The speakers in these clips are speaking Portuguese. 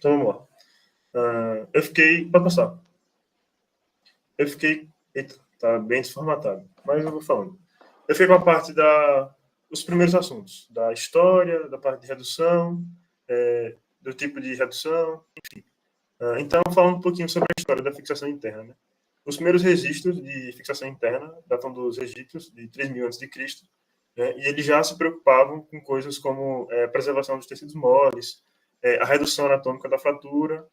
Então, vamos lá. Eu fiquei... Pode passar. Eu fiquei... Eita, tá bem desformatado. Mas eu vou falando. Eu fiquei com a parte dos primeiros assuntos. Da história, da parte de redução, do tipo de redução, enfim. Então, falando um pouquinho sobre a história da fixação interna, né? Os primeiros registros de fixação interna datam dos egípcios, de 3000 a.C., né? E eles já se preocupavam com coisas como preservação dos tecidos moles, a redução anatômica da fratura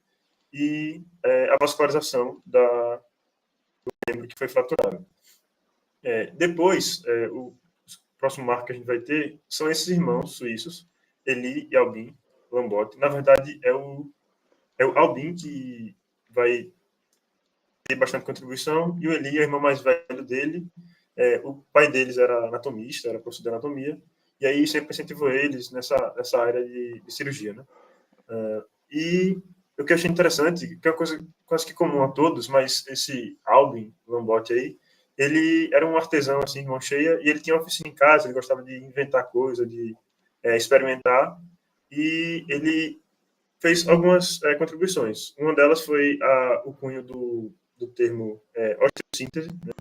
e a vascularização do membro que foi fraturado. Depois, o próximo marco que a gente vai ter são esses irmãos suíços, Elie e Albin Lambotte. Na verdade, é o Albin que vai ter bastante contribuição, e o Elie é o irmão mais velho dele. O pai deles era anatomista, era professor de anatomia, e aí sempre incentivou eles nessa área de cirurgia, né? E o que eu achei interessante, que é uma coisa quase que comum a todos, mas esse Albin Lambotte aí, ele era um artesão, assim, de mão cheia, e ele tinha uma oficina em casa, ele gostava de inventar coisa, de experimentar, e ele fez algumas contribuições. Uma delas foi o cunho do termo osteossíntese, né?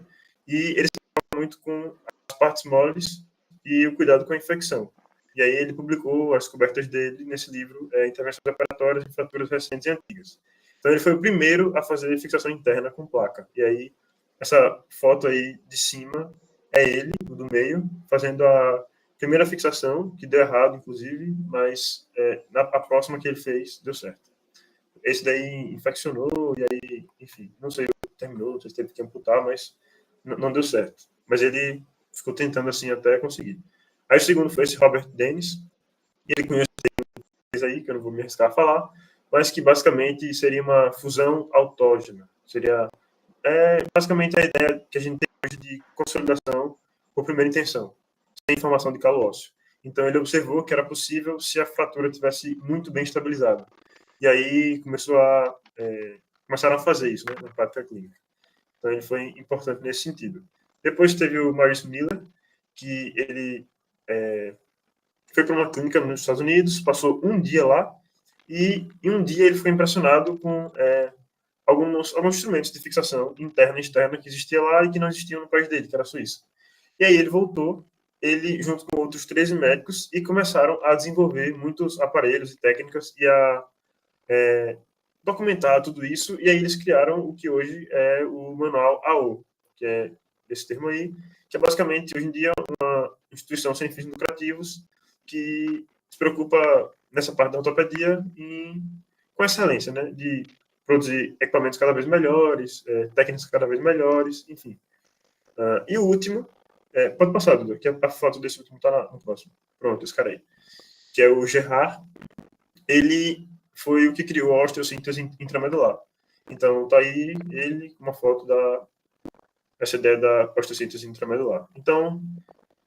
E ele se preocupa muito com as partes moles e o cuidado com a infecção. E aí ele publicou as descobertas dele nesse livro, Intervenções Operatórias em Fraturas Recentes e Antigas. Então ele foi o primeiro a fazer fixação interna com placa. E aí essa foto aí de cima é ele, o do meio, fazendo a primeira fixação, que deu errado, inclusive, mas a próxima que ele fez deu certo. Esse daí infeccionou, e aí, enfim, não sei, terminou, não sei se teve que amputar, mas não deu certo. Mas ele ficou tentando assim até conseguir. Aí o segundo foi esse Robert Dennis, e ele conhece aí, que eu não vou me arriscar a falar, mas que basicamente seria uma fusão autógena. Seria basicamente a ideia que a gente tem hoje de consolidação por primeira intenção, sem formação de calo ósseo. Então ele observou que era possível se a fratura tivesse muito bem estabilizada. E aí começaram a fazer isso, né, na prática clínica. Então ele foi importante nesse sentido. Depois teve o Maurice Miller, que ele foi para uma clínica nos Estados Unidos, passou um dia lá, e em um dia ele foi impressionado com alguns instrumentos de fixação interna e externa que existia lá e que não existiam no país dele, que era a Suíça. E aí ele voltou, ele junto com outros 13 médicos, e começaram a desenvolver muitos aparelhos e técnicas e a documentar tudo isso, e aí eles criaram o que hoje é o manual AO, que é esse termo aí, que é basicamente, hoje em dia, uma instituição sem fins lucrativos que se preocupa, nessa parte da ortopedia, com excelência, né, de produzir equipamentos cada vez melhores, técnicas cada vez melhores, enfim. E o último, pode passar, Dudu, que a foto desse último está no próximo. Pronto, esse cara aí. Que é o Gerard. Ele foi o que criou a osteossíntese intramedular. Então, tá aí ele com uma foto essa ideia da osteossíntese intramedular. Então,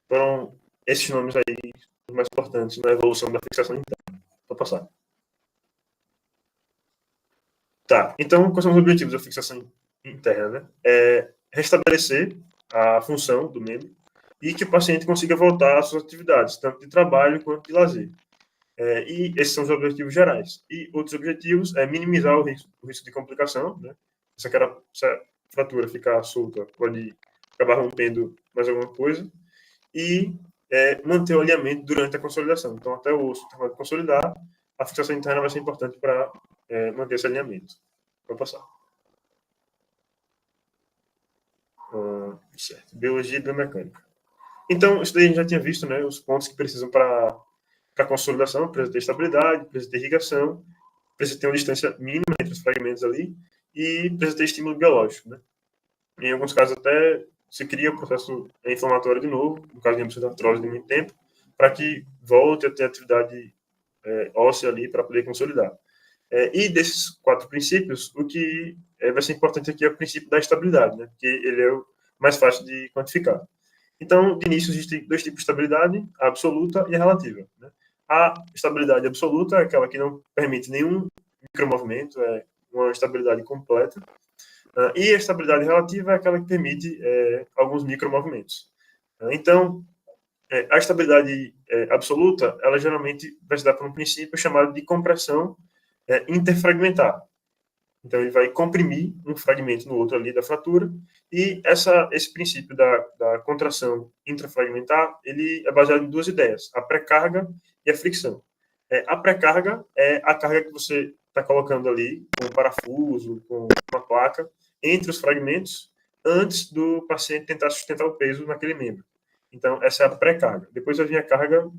foram esses nomes aí os mais importantes na evolução da fixação interna. Vou passar. Tá, então, quais são os objetivos da fixação interna, né? Restabelecer a função do membro e que o paciente consiga voltar às suas atividades, tanto de trabalho quanto de lazer. E esses são os objetivos gerais. E outros objetivos é minimizar o risco de complicação, né? Se a fratura ficar solta, pode acabar rompendo mais alguma coisa. E manter o alinhamento durante a consolidação. Então, até o osso terminar de consolidar, a fixação interna vai ser importante para manter esse alinhamento. Vou passar. Certo. Biologia e biomecânica. Então, isso daí a gente já tinha visto, né? Os pontos que precisam para consolidação, precisa ter estabilidade, precisa ter irrigação, precisa ter uma distância mínima entre os fragmentos ali e precisa ter estímulo biológico, né? Em alguns casos até se cria o processo inflamatório de novo, no caso de artrose de muito tempo, para que volte a ter atividade óssea ali para poder consolidar. E desses 4 princípios, o que vai ser importante aqui é o princípio da estabilidade, né? Que ele é o mais fácil de quantificar. Então, de início, existem 2 tipos de estabilidade, a absoluta e a relativa, né? A estabilidade absoluta é aquela que não permite nenhum micromovimento, é uma estabilidade completa. E a estabilidade relativa é aquela que permite alguns micromovimentos. Então, a estabilidade absoluta, ela geralmente vai se dar por um princípio chamado de compressão interfragmentar. Então, ele vai comprimir um fragmento no outro ali da fratura, e esse princípio da contração intrafragmentar, ele é baseado em duas ideias, a pré-carga e a fricção. A pré-carga é a carga que você está colocando ali, com um parafuso, com uma placa, entre os fragmentos, antes do paciente tentar sustentar o peso naquele membro. Então, essa é a pré-carga. Depois vai vir a carga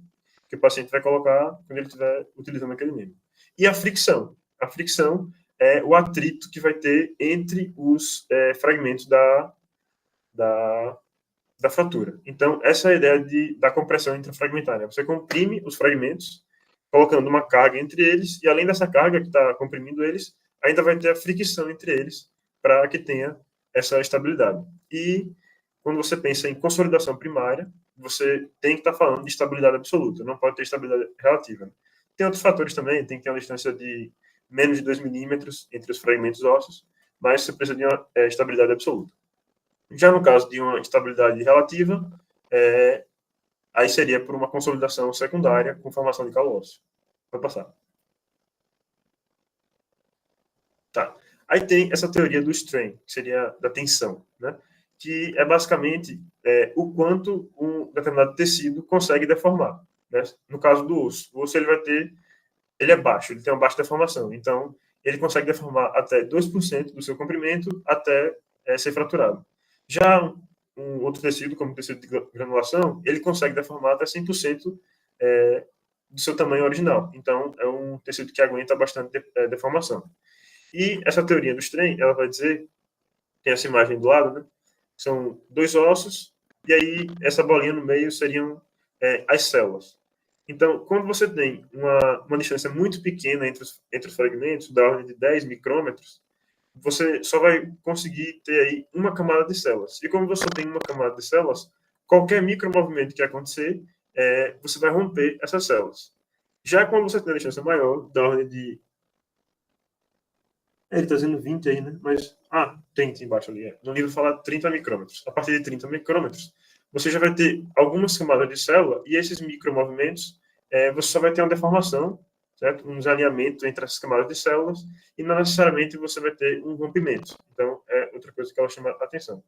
que o paciente vai colocar quando ele estiver utilizando aquele membro. E a fricção. A fricção é o atrito que vai ter entre os fragmentos da fratura. Então, essa é a ideia da compressão intrafragmentar. Você comprime os fragmentos, colocando uma carga entre eles, e além dessa carga que está comprimindo eles, ainda vai ter a fricção entre eles, para que tenha essa estabilidade. E quando você pensa em consolidação primária, você tem que estar falando de estabilidade absoluta, não pode ter estabilidade relativa. Tem outros fatores também, tem que ter uma distância de menos de 2 milímetros entre os fragmentos ósseos, mas você precisa de uma estabilidade absoluta. Já no caso de uma estabilidade relativa, aí seria por uma consolidação secundária com formação de calo ósseo. Vai passar. Tá. Aí tem essa teoria do strain, que seria da tensão, né? Que é basicamente o quanto um determinado tecido consegue deformar. Né? No caso do osso, o osso ele é baixo, ele tem uma baixa deformação. Então, ele consegue deformar até 2% do seu comprimento até ser fraturado. Já um outro tecido, como o tecido de granulação, ele consegue deformar até 100% do seu tamanho original. Então, é um tecido que aguenta bastante deformação. E essa teoria do strain, ela vai dizer, tem essa imagem do lado, né? São dois ossos, e aí essa bolinha no meio seriam as células. Então, quando você tem uma distância muito pequena entre os fragmentos, da ordem de 10 micrômetros, você só vai conseguir ter aí uma camada de células. E como você tem uma camada de células, qualquer micromovimento que acontecer, você vai romper essas células. Já quando você tem uma distância maior, da ordem de... Ele está dizendo 20 aí, né? Mas, 30 embaixo ali. No livro fala 30 micrômetros. A partir de 30 micrômetros, você já vai ter algumas camadas de célula, e esses micromovimentos, você só vai ter uma deformação, certo? Um desalinhamento entre essas camadas de células, e não necessariamente você vai ter um rompimento. Então, é outra coisa que ela chama a atenção.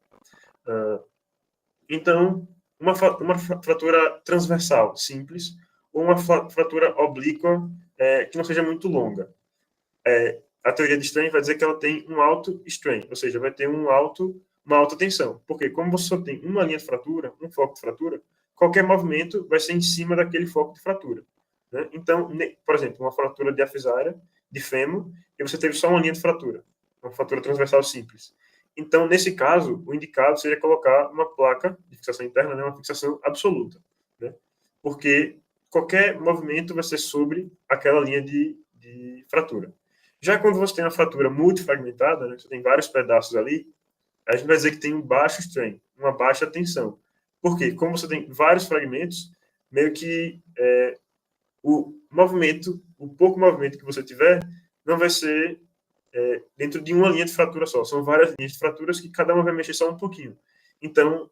Então, uma fratura transversal simples, ou uma fratura oblíqua que não seja muito longa. A teoria de strain vai dizer que ela tem um alto strain, ou seja, vai ter uma alta tensão. Porque como você só tem uma linha de fratura, um foco de fratura, qualquer movimento vai ser em cima daquele foco de fratura. Né? Então, por exemplo, uma fratura diafisária, de fêmur, e você teve só uma linha de fratura, uma fratura transversal simples. Então, nesse caso, o indicado seria colocar uma placa de fixação interna, né, uma fixação absoluta. Né? Porque qualquer movimento vai ser sobre aquela linha de fratura. Já quando você tem uma fratura multifragmentada, né, você tem vários pedaços ali, a gente vai dizer que tem um baixo strain, uma baixa tensão. Por quê? Como você tem vários fragmentos, meio que o pouco movimento que você tiver, não vai ser dentro de uma linha de fratura só. São várias linhas de fraturas que cada uma vai mexer só um pouquinho. Então,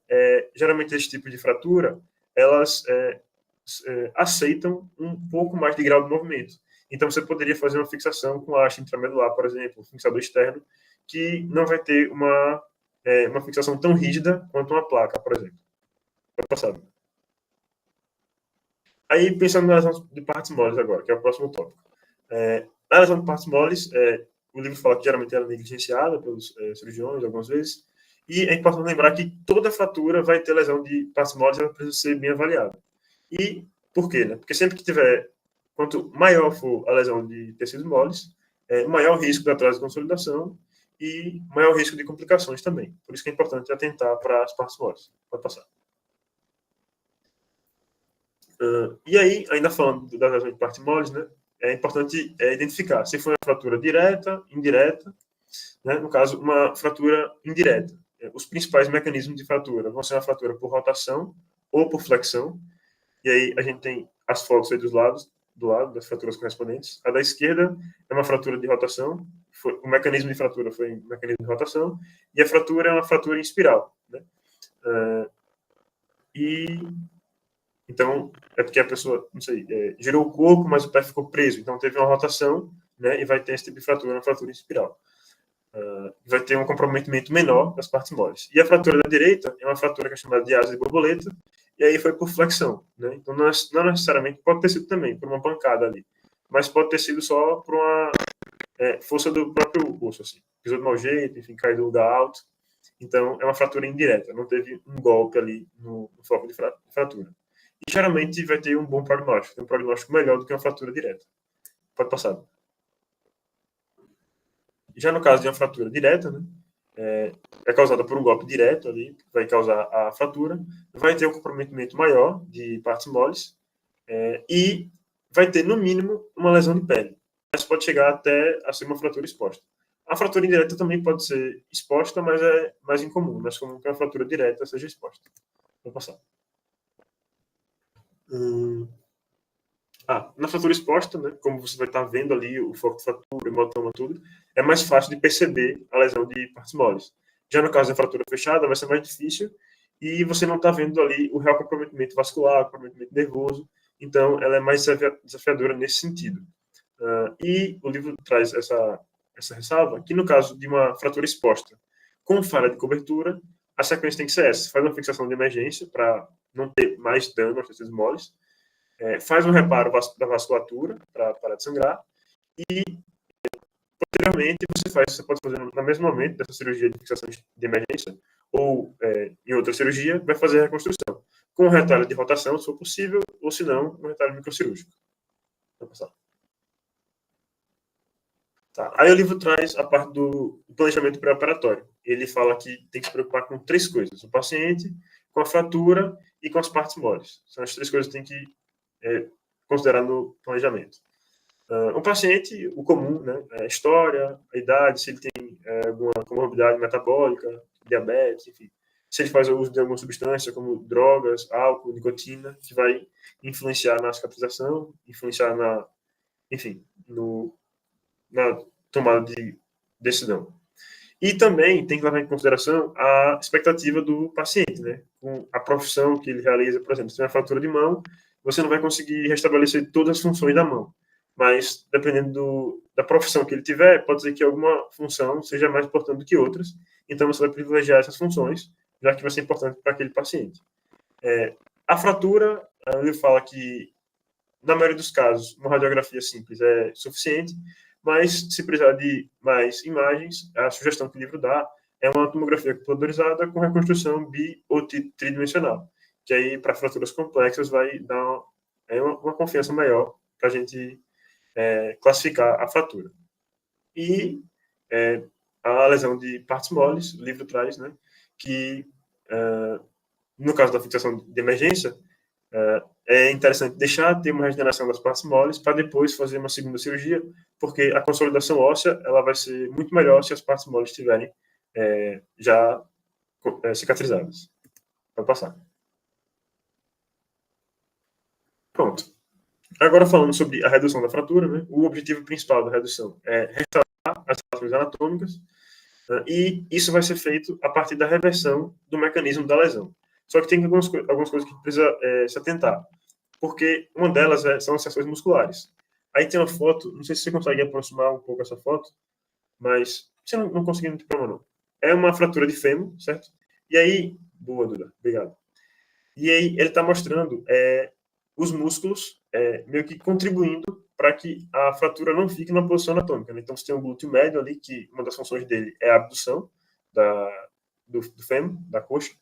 geralmente, esse tipo de fratura, elas aceitam um pouco mais de grau de movimento. Então, você poderia fazer uma fixação com a haste intramedular, por exemplo, um fixador externo, que não vai ter uma fixação tão rígida quanto uma placa, por exemplo. Passado. Aí, pensando na lesão de partes moles agora, que é o próximo tópico. Na lesão de partes moles, o livro fala que geralmente ela é negligenciada pelos cirurgiões, algumas vezes, e é importante lembrar que toda fratura vai ter lesão de partes moles, ela precisa ser bem avaliada. E por quê? Né? Porque sempre que tiver, quanto maior for a lesão de tecidos moles, maior o risco de atraso de consolidação e maior o risco de complicações também. Por isso que é importante atentar para as partes moles. Pode passar. E aí, ainda falando das lesões de partes moles, né, é importante identificar se foi uma fratura direta, indireta, né, no caso, uma fratura indireta. Os principais mecanismos de fratura vão ser uma fratura por rotação ou por flexão, e aí a gente tem as fotos aí do lado das fraturas correspondentes. A da esquerda é uma fratura de rotação, o mecanismo de fratura foi um mecanismo de rotação, e a fratura é uma fratura em espiral. Né? Então, é porque a pessoa, não sei, girou o corpo, mas o pé ficou preso. Então, teve uma rotação né, e vai ter esse tipo de fratura, uma fratura em espiral. Vai ter um comprometimento menor das partes moles. E a fratura da direita é uma fratura que é chamada de asa de borboleta, e aí foi por flexão, né? Então não necessariamente, pode ter sido também por uma pancada ali, mas pode ter sido só por uma força do próprio osso, assim. Pisou de mau jeito, enfim, caiu do lugar alto. Então é uma fratura indireta, não teve um golpe ali no foco de fratura. E geralmente vai ter um bom prognóstico, tem um prognóstico melhor do que uma fratura direta. Pode passar. Já no caso de uma fratura direta, né, é causada por um golpe direto ali, que vai causar a fratura, vai ter um comprometimento maior de partes moles e vai ter, no mínimo, uma lesão de pele. Mas pode chegar até a ser uma fratura exposta. A fratura indireta também pode ser exposta, mas é mais incomum. Mais comum que a fratura direta seja exposta. Vou passar. Na fratura exposta, né, como você vai estar vendo ali o foco de fratura, o hematoma, tudo, é mais fácil de perceber a lesão de partes moles. Já no caso da fratura fechada, vai ser mais difícil e você não está vendo ali o real comprometimento vascular, comprometimento nervoso, então ela é mais desafiadora nesse sentido. E o livro traz essa ressalva, que no caso de uma fratura exposta com falha de cobertura, a sequência tem que ser essa: faz uma fixação de emergência para não ter mais dano aos tecidos moles, faz um reparo da vasculatura para parar de sangrar e, posteriormente, você pode fazer no mesmo momento dessa cirurgia de fixação de emergência ou em outra cirurgia, vai fazer a reconstrução com um retalho de rotação, se for possível, ou se não, um retalho microcirúrgico. Vou passar. Tá. Aí o livro traz a parte do planejamento pré-operatório. Ele fala que tem que se preocupar com 3 coisas: o paciente, com a fratura e com as partes moles. São as 3 coisas que tem que considerar no planejamento. O paciente, o comum, né, a história, a idade, se ele tem alguma comorbidade metabólica, diabetes, enfim. Se ele faz o uso de alguma substância, como drogas, álcool, nicotina, que vai influenciar na cicatrização, influenciar na tomada de decisão. E também tem que levar em consideração a expectativa do paciente, né? Com a profissão que ele realiza, por exemplo, se tem uma fratura de mão, você não vai conseguir restabelecer todas as funções da mão. Mas, dependendo da profissão que ele tiver, pode ser que alguma função seja mais importante do que outras. Então, você vai privilegiar essas funções, já que vai ser importante para aquele paciente. A fratura, ele fala que, na maioria dos casos, uma radiografia simples é suficiente, mas se precisar de mais imagens, a sugestão que o livro dá é uma tomografia computadorizada com reconstrução bi- ou tridimensional, que aí, para fraturas complexas, vai dar uma confiança maior para a gente classificar a fratura. E a lesão de partes moles, o livro traz, né, que, no caso da fixação de emergência, é interessante deixar ter uma regeneração das partes moles para depois fazer uma segunda cirurgia, porque a consolidação óssea ela vai ser muito melhor se as partes moles estiverem já cicatrizadas. Pode passar. Pronto. Agora falando sobre a redução da fratura, né? O objetivo principal da redução é restaurar as relações anatômicas, e isso vai ser feito a partir da reversão do mecanismo da lesão. Só que tem algumas coisas que precisa se atentar, porque uma delas são as seções musculares. Aí tem uma foto, não sei se você consegue aproximar um pouco essa foto, mas você não conseguir, não tem problema não. É uma fratura de fêmur, certo? E aí, boa, Duda, obrigado. E aí ele está mostrando os músculos meio que contribuindo para que a fratura não fique na posição anatômica. Né? Então você tem o glúteo médio ali, que uma das funções dele é a abdução do fêmur, da coxa.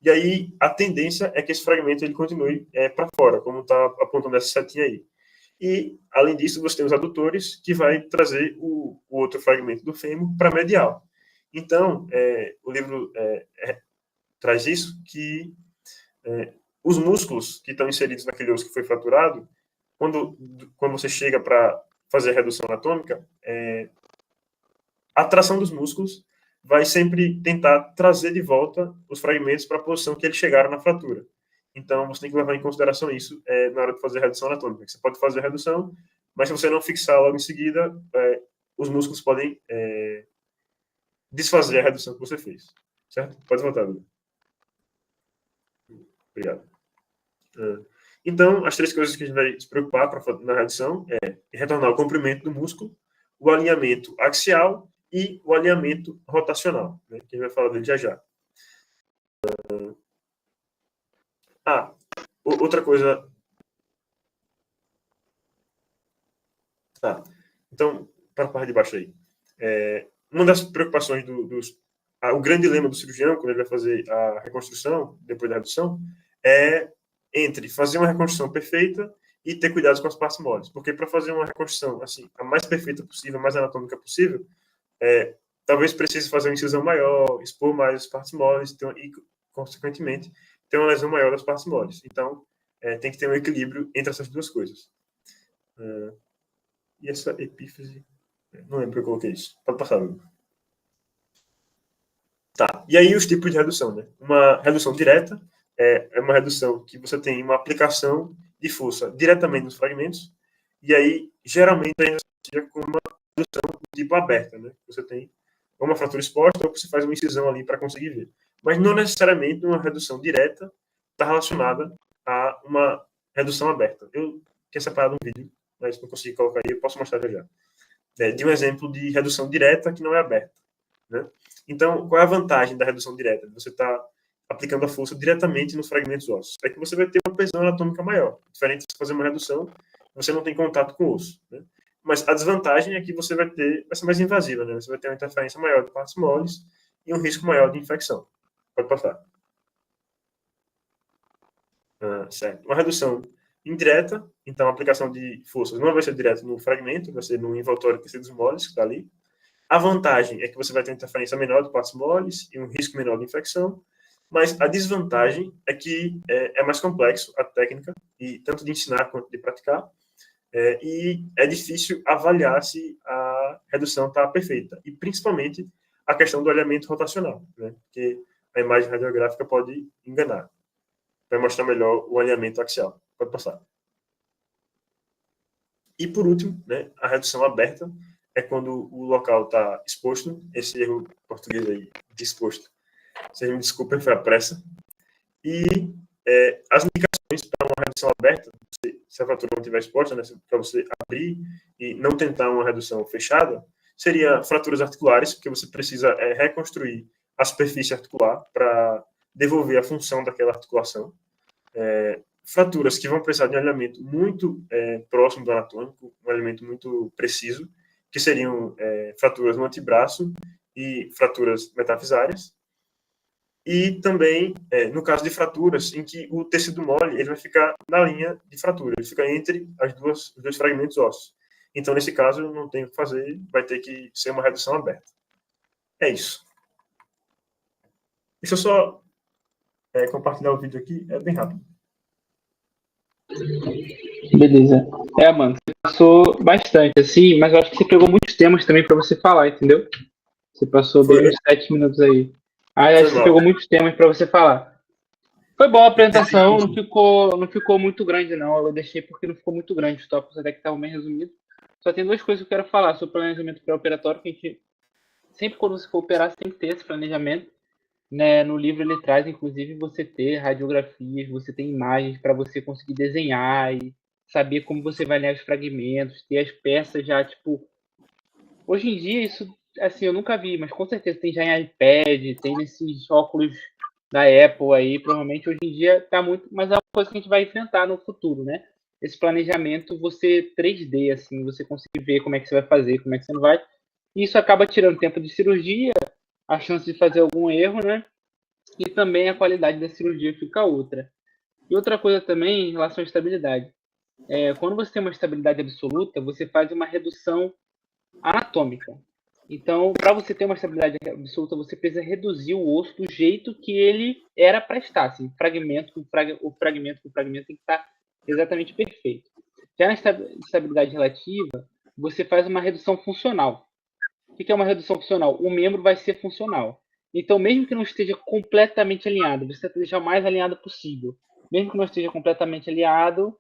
E aí a tendência é que esse fragmento ele continue para fora, como está apontando essa setinha aí. E, além disso, você tem os adutores, que vai trazer o outro fragmento do fêmur para medial. Então, o livro traz isso, que os músculos que estão inseridos naquele osso que foi fraturado, quando você chega para fazer a redução anatômica, a tração dos músculos vai sempre tentar trazer de volta os fragmentos para a posição que eles chegaram na fratura. Então, você tem que levar em consideração isso na hora de fazer a redução anatômica. Você pode fazer a redução, mas se você não fixar logo em seguida, os músculos podem desfazer a redução que você fez. Certo? Pode voltar, Duda. Obrigado. Então, as 3 coisas que a gente vai se preocupar na redução é retornar o comprimento do músculo, o alinhamento axial e o alinhamento rotacional, né? Que a gente vai falar dele já já. Outra coisa. Tá. Então, para a parte de baixo aí. Uma das preocupações o grande dilema do cirurgião, quando ele vai fazer a reconstrução, depois da redução, é entre fazer uma reconstrução perfeita e ter cuidado com as partes moles. Porque para fazer uma reconstrução assim, a mais perfeita possível, a mais anatômica possível, talvez precise fazer uma incisão maior, expor mais as partes moles e, consequentemente, ter uma lesão maior das partes moles. Então, tem que ter um equilíbrio entre essas duas coisas. E essa epífise... Não lembro que eu coloquei isso. Pode passar, Bruno. Tá. E aí os tipos de redução, né? Uma redução direta é uma redução que você tem uma aplicação de força diretamente nos fragmentos, e aí, geralmente, a gente associa com uma redução tipo aberta, né? Você tem uma fratura exposta ou você faz uma incisão ali para conseguir ver. Mas não necessariamente uma redução direta está relacionada a uma redução aberta. Eu tinha separado um vídeo, mas não consegui colocar aí, eu posso mostrar já. De um exemplo de redução direta que não é aberta, né? Então, qual é a vantagem da redução direta? Você está aplicando a força diretamente nos fragmentos ósseos. É que você vai ter uma pressão anatômica maior. Diferente de fazer uma redução, você não tem contato com o osso, né? Mas a desvantagem é que vai ser mais invasiva, né? Você vai ter uma interferência maior de partes moles e um risco maior de infecção. Pode passar. Certo. Uma redução indireta, então a aplicação de forças não vai ser direta no fragmento, vai ser no envoltório de tecidos moles que está ali. A vantagem é que você vai ter uma interferência menor de partes moles e um risco menor de infecção, mas a desvantagem é que é mais complexo a técnica, e tanto de ensinar quanto de praticar, e é difícil avaliar se a redução está perfeita, e principalmente a questão do alinhamento rotacional, né? Porque a imagem radiográfica pode enganar. Vai mostrar melhor o alinhamento axial. Pode passar. E, por último, né, a redução aberta é quando o local está exposto. Esse erro português aí, de exposto. Vocês me desculpem, foi a pressa. E as indicações para uma redução aberta, se a fratura não estiver exposta, né, para você abrir e não tentar uma redução fechada, seria fraturas articulares, porque você precisa reconstruir a superfície articular para devolver a função daquela articulação. Fraturas que vão precisar de um alinhamento muito próximo do anatômico, um alinhamento muito preciso, que seriam fraturas no antebraço e fraturas metafisárias. E também, no caso de fraturas, em que o tecido mole ele vai ficar na linha de fratura, ele fica entre os dois fragmentos ósseos. Então, nesse caso, não tem o que fazer, vai ter que ser uma redução aberta. É isso. Deixa eu só compartilhar o vídeo aqui, é bem rápido. Beleza. Mano, você passou bastante, assim, mas eu acho que você pegou muitos temas também para você falar, entendeu? Você passou bem uns 7 minutos aí. Aí acho que você pegou muitos temas para você falar. Foi boa a apresentação, não ficou muito grande, não. Eu deixei porque não ficou muito grande. Os tópicos até que estavam bem resumidos. Só tem 2 coisas que eu quero falar sobre o planejamento pré-operatório, que a gente, sempre quando você for operar, você tem que ter esse planejamento. Né? No livro ele traz, inclusive, você ter radiografias, você ter imagens para você conseguir desenhar e saber como você vai ler os fragmentos, ter as peças já, tipo... Hoje em dia, isso, assim, eu nunca vi, mas com certeza tem já em iPad, tem nesses óculos da Apple aí, provavelmente hoje em dia tá muito... Mas é uma coisa que a gente vai enfrentar no futuro, né? Esse planejamento, você 3D, assim, você conseguir ver como é que você vai fazer, como é que você não vai. E isso acaba tirando tempo de cirurgia, a chance de fazer algum erro, né? E também a qualidade da cirurgia fica outra. E outra coisa também em relação à estabilidade. Quando você tem uma estabilidade absoluta, você faz uma redução anatômica. Então, para você ter uma estabilidade absoluta, você precisa reduzir o osso do jeito que ele era para estar. Assim, o fragmento tem que estar exatamente perfeito. Já na estabilidade relativa, você faz uma redução funcional. O que é uma redução funcional? O membro vai ser funcional. Então, mesmo que não esteja completamente alinhado, você tenta deixar o mais alinhado possível. Mesmo que não esteja completamente alinhado,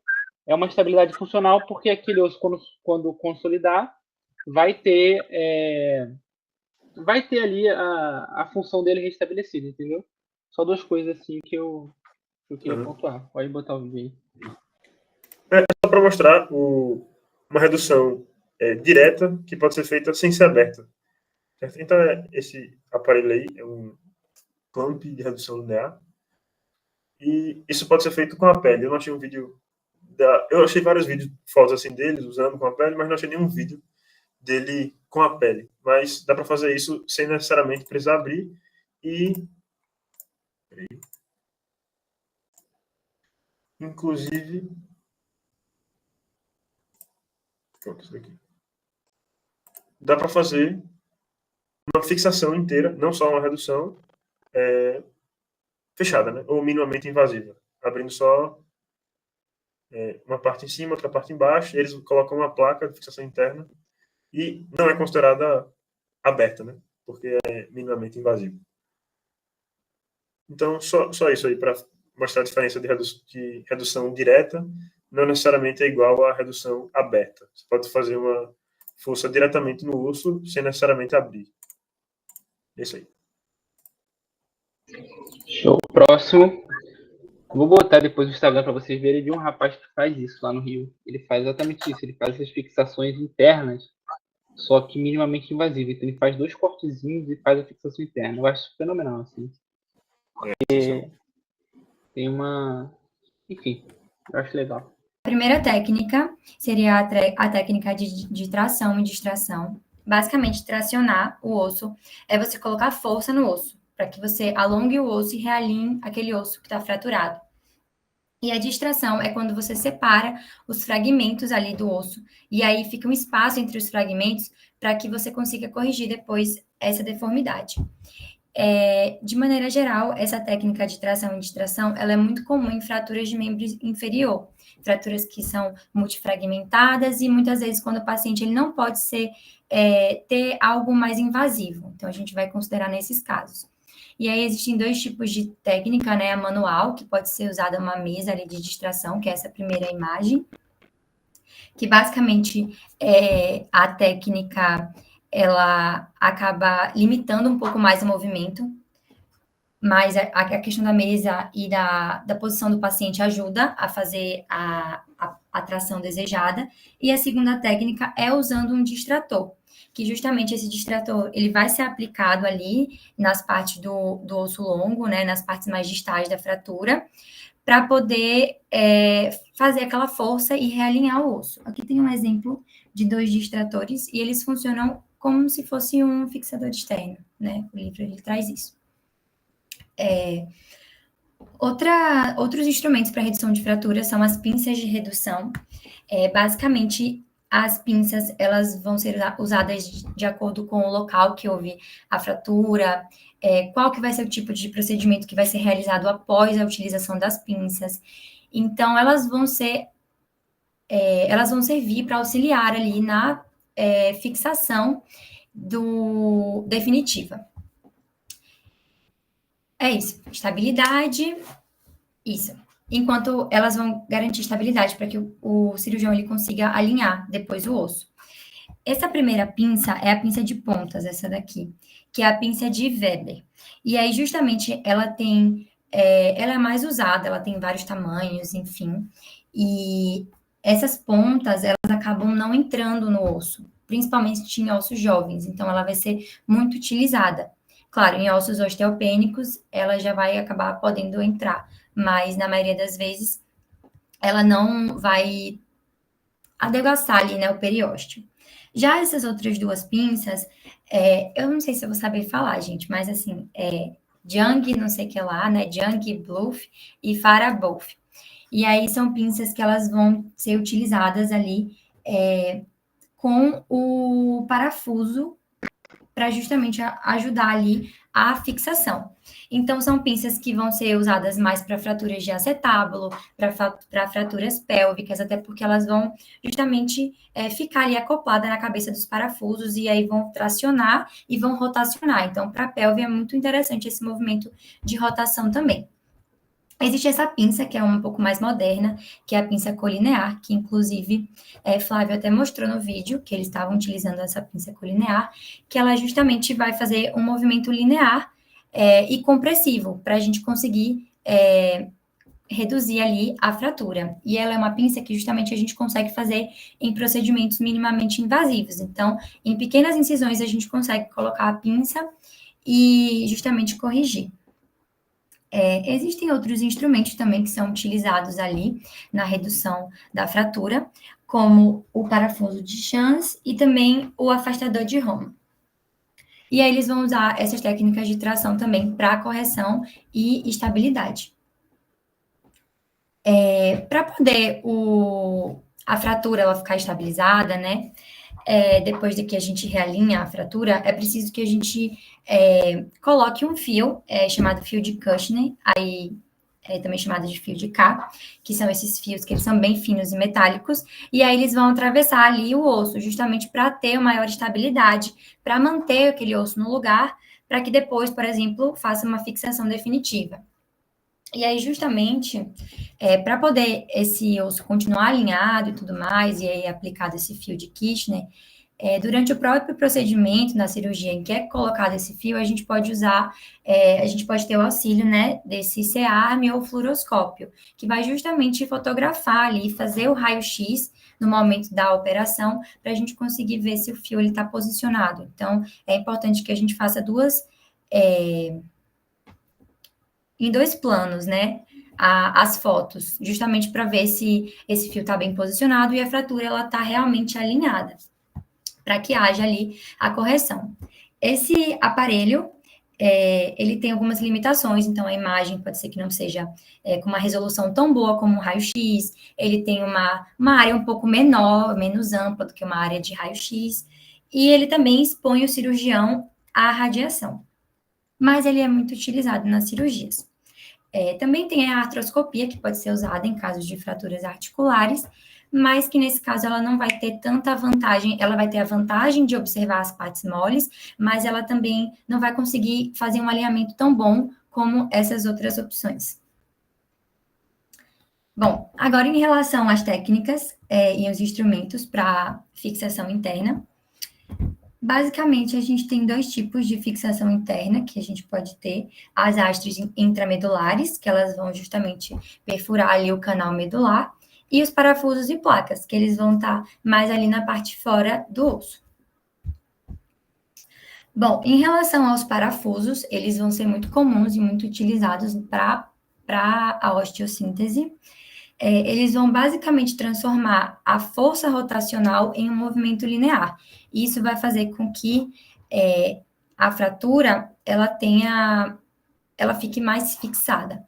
é uma estabilidade funcional, porque aquele osso, quando consolidar, vai ter ali a função dele restabelecida, entendeu? Só 2 coisas assim que eu queria pontuar. Pode botar o vídeo aí. Só para mostrar uma redução direta, que pode ser feita sem ser aberta. Certo? Então, esse aparelho aí é um clamp de redução linear, e isso pode ser feito com a pele. Eu não achei um vídeo eu achei vários vídeos, fotos assim deles usando com a pele, mas não achei nenhum vídeo dele com a pele. Mas dá para fazer isso sem necessariamente precisar abrir. E inclusive, pronto, isso daqui. Dá para fazer uma fixação inteira, não só uma redução fechada, né? Ou minimamente invasiva, abrindo só uma parte em cima, outra parte embaixo. Eles colocam uma placa de fixação interna e não é considerada aberta, né? Porque é minimamente invasivo. Então, só isso aí para mostrar a diferença de redução direta, não necessariamente é igual à redução aberta. Você pode fazer uma força diretamente no osso, sem necessariamente abrir. É isso aí. Show. Próximo. Vou botar depois no Instagram para vocês verem de um rapaz que faz isso lá no Rio. Ele faz exatamente isso. Ele faz essas fixações internas, só que minimamente invasivas. Então, ele faz 2 cortezinhos e faz a fixação interna. Eu acho fenomenal, assim. Tem uma... Enfim, eu acho legal. A primeira técnica seria a técnica de tração e distração. Basicamente, tracionar o osso é você colocar força no osso, para que você alongue o osso e realinhe aquele osso que está fraturado. E a distração é quando você separa os fragmentos ali do osso, e aí fica um espaço entre os fragmentos para que você consiga corrigir depois essa deformidade. De maneira geral, essa técnica de tração e distração, ela é muito comum em fraturas de membro inferior, fraturas que são multifragmentadas e muitas vezes quando o paciente ele não pode ter algo mais invasivo. Então, a gente vai considerar nesses casos. E aí, existem 2 tipos de técnica, né? A manual, que pode ser usada uma mesa ali de distração, que é essa primeira imagem, que basicamente a técnica ela acaba limitando um pouco mais o movimento, mas a questão da mesa e da posição do paciente ajuda a fazer a tração desejada. E a segunda técnica é usando um distrator, que justamente esse distrator ele vai ser aplicado ali nas partes do osso longo, né, nas partes mais distais da fratura, para poder fazer aquela força e realinhar o osso. Aqui tem um exemplo de 2 distratores e eles funcionam como se fosse um fixador externo, né? O livro ele traz isso. Outros instrumentos para redução de fratura são as pinças de redução. Basicamente, as pinças elas vão ser usadas de acordo com o local que houve a fratura, qual que vai ser o tipo de procedimento que vai ser realizado após a utilização das pinças. Então, elas vão servir para auxiliar ali na fixação definitiva. É isso, estabilidade, isso. Enquanto elas vão garantir estabilidade para que o cirurgião ele consiga alinhar depois o osso. Essa primeira pinça é a pinça de pontas, essa daqui, que é a pinça de Weber. E aí, justamente, ela é mais usada, ela tem vários tamanhos, enfim. E essas pontas, elas acabam não entrando no osso, principalmente em ossos jovens. Então, ela vai ser muito utilizada. Claro, em ossos osteopênicos, ela já vai acabar podendo entrar, mas na maioria das vezes, ela não vai adelgaçar ali, né, o periósteo. Já essas outras 2 pinças, eu não sei se eu vou saber falar, gente, mas assim, Jung, não sei o que lá, né, Jung Bluff e Farabouf. E aí são pinças que elas vão ser utilizadas ali com o parafuso para justamente ajudar ali a fixação. Então, são pinças que vão ser usadas mais para fraturas de acetábulo, para fraturas pélvicas, até porque elas vão justamente ficar ali acopladas na cabeça dos parafusos e aí vão tracionar e vão rotacionar. Então, para a pelve é muito interessante esse movimento de rotação também. Existe essa pinça, que é um pouco mais moderna, que é a pinça colinear, que inclusive Flávio até mostrou no vídeo que eles estavam utilizando essa pinça colinear, que ela justamente vai fazer um movimento linear e compressivo, para a gente conseguir reduzir ali a fratura. E ela é uma pinça que justamente a gente consegue fazer em procedimentos minimamente invasivos. Então, em pequenas incisões, a gente consegue colocar a pinça e justamente corrigir. Existem outros instrumentos também que são utilizados ali na redução da fratura, como o parafuso de Chance e também o afastador de Roma. E aí eles vão usar essas técnicas de tração também para correção e estabilidade. Para poder a fratura ela ficar estabilizada, né? Depois de que a gente realinha a fratura, é preciso que a gente coloque um fio chamado fio de Kushner, aí também chamado de fio de K, que são esses fios que eles são bem finos e metálicos, e aí eles vão atravessar ali o osso, justamente para ter maior estabilidade, para manter aquele osso no lugar, para que depois, por exemplo, faça uma fixação definitiva. E aí, justamente, para poder esse osso continuar alinhado e tudo mais, e aí aplicado esse fio de Kirchner, durante o próprio procedimento, na cirurgia em que é colocado esse fio, a gente pode usar, a gente pode ter o auxílio, né, desse C-arm ou fluoroscópio, que vai justamente fotografar ali, fazer o raio-x no momento da operação, para a gente conseguir ver se o fio está posicionado. Então, é importante que a gente faça em dois planos, né, as fotos, justamente para ver se esse fio está bem posicionado e a fratura ela está realmente alinhada, para que haja ali a correção. Esse aparelho, ele tem algumas limitações, então a imagem pode ser que não seja com uma resolução tão boa como um raio-x, ele tem uma área um pouco menor, menos ampla do que uma área de raio-x, e ele também expõe o cirurgião à radiação, mas ele é muito utilizado nas cirurgias. Também tem a artroscopia, que pode ser usada em casos de fraturas articulares, mas que nesse caso ela não vai ter tanta vantagem, ela vai ter a vantagem de observar as partes moles, mas ela também não vai conseguir fazer um alinhamento tão bom como essas outras opções. Bom, agora em relação às técnicas e aos instrumentos para fixação interna, basicamente, a gente tem dois tipos de fixação interna que a gente pode ter. As hastes intramedulares, que elas vão justamente perfurar ali o canal medular, e os parafusos e placas, que eles vão estar mais ali na parte fora do osso. Bom, em relação aos parafusos, eles vão ser muito comuns e muito utilizados para a osteossíntese. Eles vão basicamente transformar a força rotacional em um movimento linear. E isso vai fazer com que a fratura ela fique mais fixada.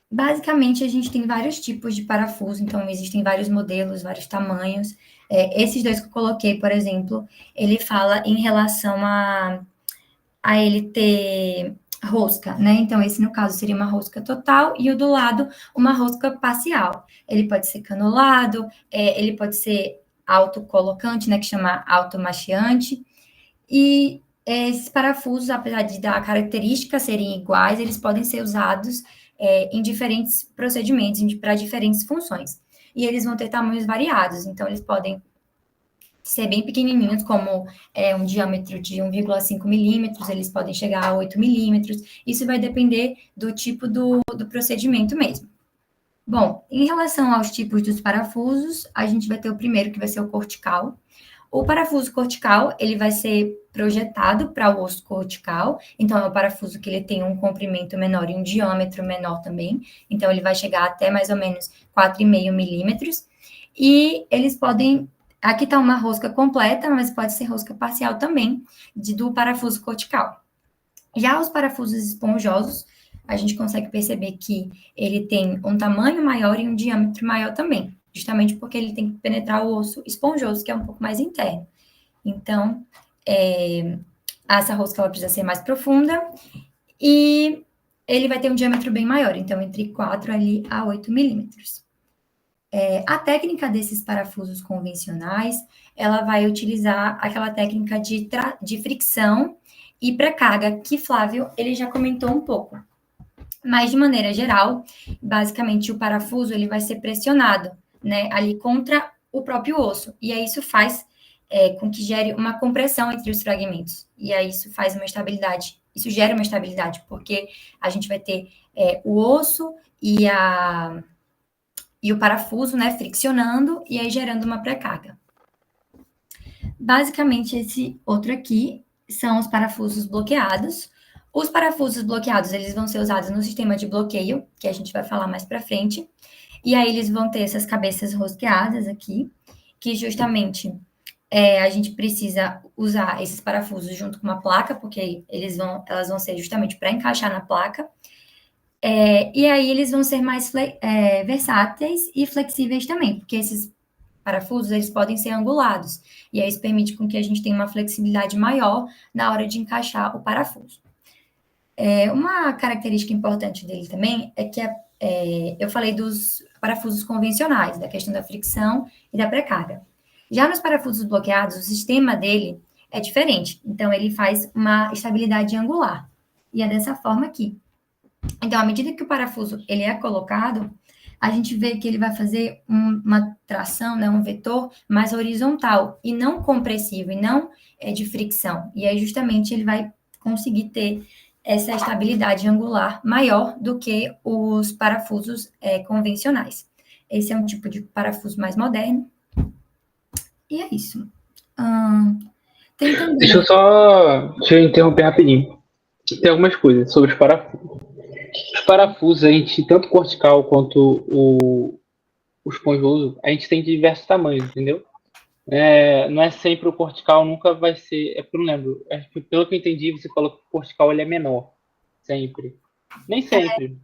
Basicamente, a gente tem vários tipos de parafuso, então existem vários modelos, vários tamanhos. Esses dois que eu coloquei, por exemplo, ele fala em relação a ele ter rosca, né? Então, esse, no caso, seria uma rosca total e o do lado, uma rosca parcial. Ele pode ser canulado, ele pode ser autocolocante, né? Que chama automacheante. E esses parafusos, apesar de dar características serem iguais, eles podem ser usados em diferentes procedimentos, para diferentes funções. E eles vão ter tamanhos variados, então eles podem ser bem pequenininhos, como um diâmetro de 1,5 milímetros, eles podem chegar a 8 milímetros, isso vai depender do tipo do procedimento mesmo. Bom, em relação aos tipos dos parafusos, a gente vai ter o primeiro, que vai ser o cortical. O parafuso cortical, ele vai ser projetado para o osso cortical, então é um parafuso que ele tem um comprimento menor e um diâmetro menor também, então ele vai chegar até mais ou menos 4,5 milímetros, e eles podem... Aqui está uma rosca completa, mas pode ser rosca parcial também, do parafuso cortical. Já os parafusos esponjosos, a gente consegue perceber que ele tem um tamanho maior e um diâmetro maior também, justamente porque ele tem que penetrar o osso esponjoso, que é um pouco mais interno. Então, essa rosca ela precisa ser mais profunda e ele vai ter um diâmetro bem maior, então entre 4 ali a 8 milímetros. A técnica desses parafusos convencionais, ela vai utilizar aquela técnica de fricção e pré-carga, que Flávio, ele já comentou um pouco. Mas, de maneira geral, basicamente, o parafuso, ele vai ser pressionado, né, ali contra o próprio osso. E aí, isso faz com que gere uma compressão entre os fragmentos. E aí, isso faz uma estabilidade. Isso gera uma estabilidade, porque a gente vai ter o osso e o parafuso, né, friccionando e aí gerando uma pré-carga. Basicamente, esse outro aqui são os parafusos bloqueados. Os parafusos bloqueados, eles vão ser usados no sistema de bloqueio, que a gente vai falar mais para frente. E aí eles vão ter essas cabeças rosqueadas aqui, que justamente a gente precisa usar esses parafusos junto com uma placa, porque elas vão ser justamente para encaixar na placa. E aí eles vão ser mais versáteis e flexíveis também, porque esses parafusos, eles podem ser angulados, e aí isso permite com que a gente tenha uma flexibilidade maior na hora de encaixar o parafuso. Uma característica importante dele também é que eu falei dos parafusos convencionais, da questão da fricção e da pré-carga. Já nos parafusos bloqueados, o sistema dele é diferente, então ele faz uma estabilidade angular, e é dessa forma aqui. Então, à medida que o parafuso ele é colocado, a gente vê que ele vai fazer uma tração, né, um vetor mais horizontal e não compressivo, e não de fricção. E aí, justamente, ele vai conseguir ter essa estabilidade angular maior do que os parafusos convencionais. Esse é um tipo de parafuso mais moderno. E é isso. Tem também... Deixa eu interromper rapidinho. Tem algumas coisas sobre os parafusos. Os parafusos, a gente, tanto cortical quanto o esponjoso, a gente tem de diversos tamanhos, entendeu? Não é sempre o cortical, nunca vai ser... porque eu não lembro. Pelo que eu entendi, você falou que o cortical ele é menor. Sempre. Nem sempre.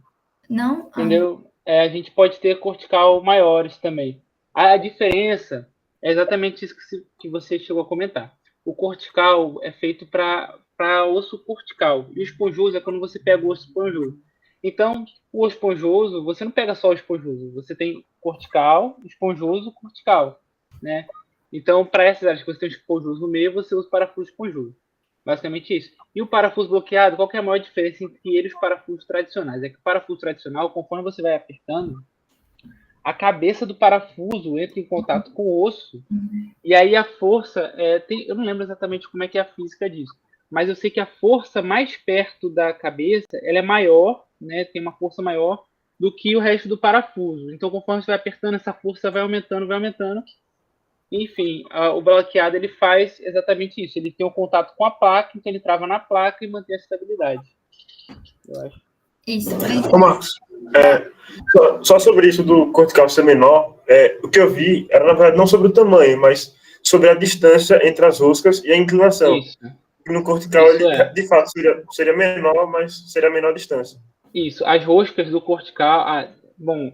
Não? Entendeu? A gente pode ter cortical maiores também. A diferença é exatamente isso que você chegou a comentar. O cortical é feito para osso cortical. E o esponjoso é quando você pega o osso esponjoso. Então, o esponjoso, você não pega só o esponjoso. Você tem cortical, esponjoso, cortical. Né? Então, para essas áreas que você tem o esponjoso no meio, você usa o parafuso esponjoso. Basicamente isso. E o parafuso bloqueado, qual que é a maior diferença entre ele e os parafusos tradicionais? É que o parafuso tradicional, conforme você vai apertando, a cabeça do parafuso entra em contato com o osso, e aí a força, eu não lembro exatamente como é que é a física disso, mas eu sei que a força mais perto da cabeça, ela é maior, né, tem uma força maior do que o resto do parafuso. Então, conforme você vai apertando, essa força vai aumentando, Enfim, o bloqueado ele faz exatamente isso. Ele tem um contato com a placa, então ele trava na placa e mantém a estabilidade. Eu acho. Isso. Ô, Marcos, só sobre isso do cortical ser menor, o que eu vi era, na verdade, não sobre o tamanho, mas sobre a distância entre as roscas e a inclinação. Isso. No cortical, Isso ele, de fato, seria menor, mas seria a menor distância. Isso. As roscas do cortical... bom,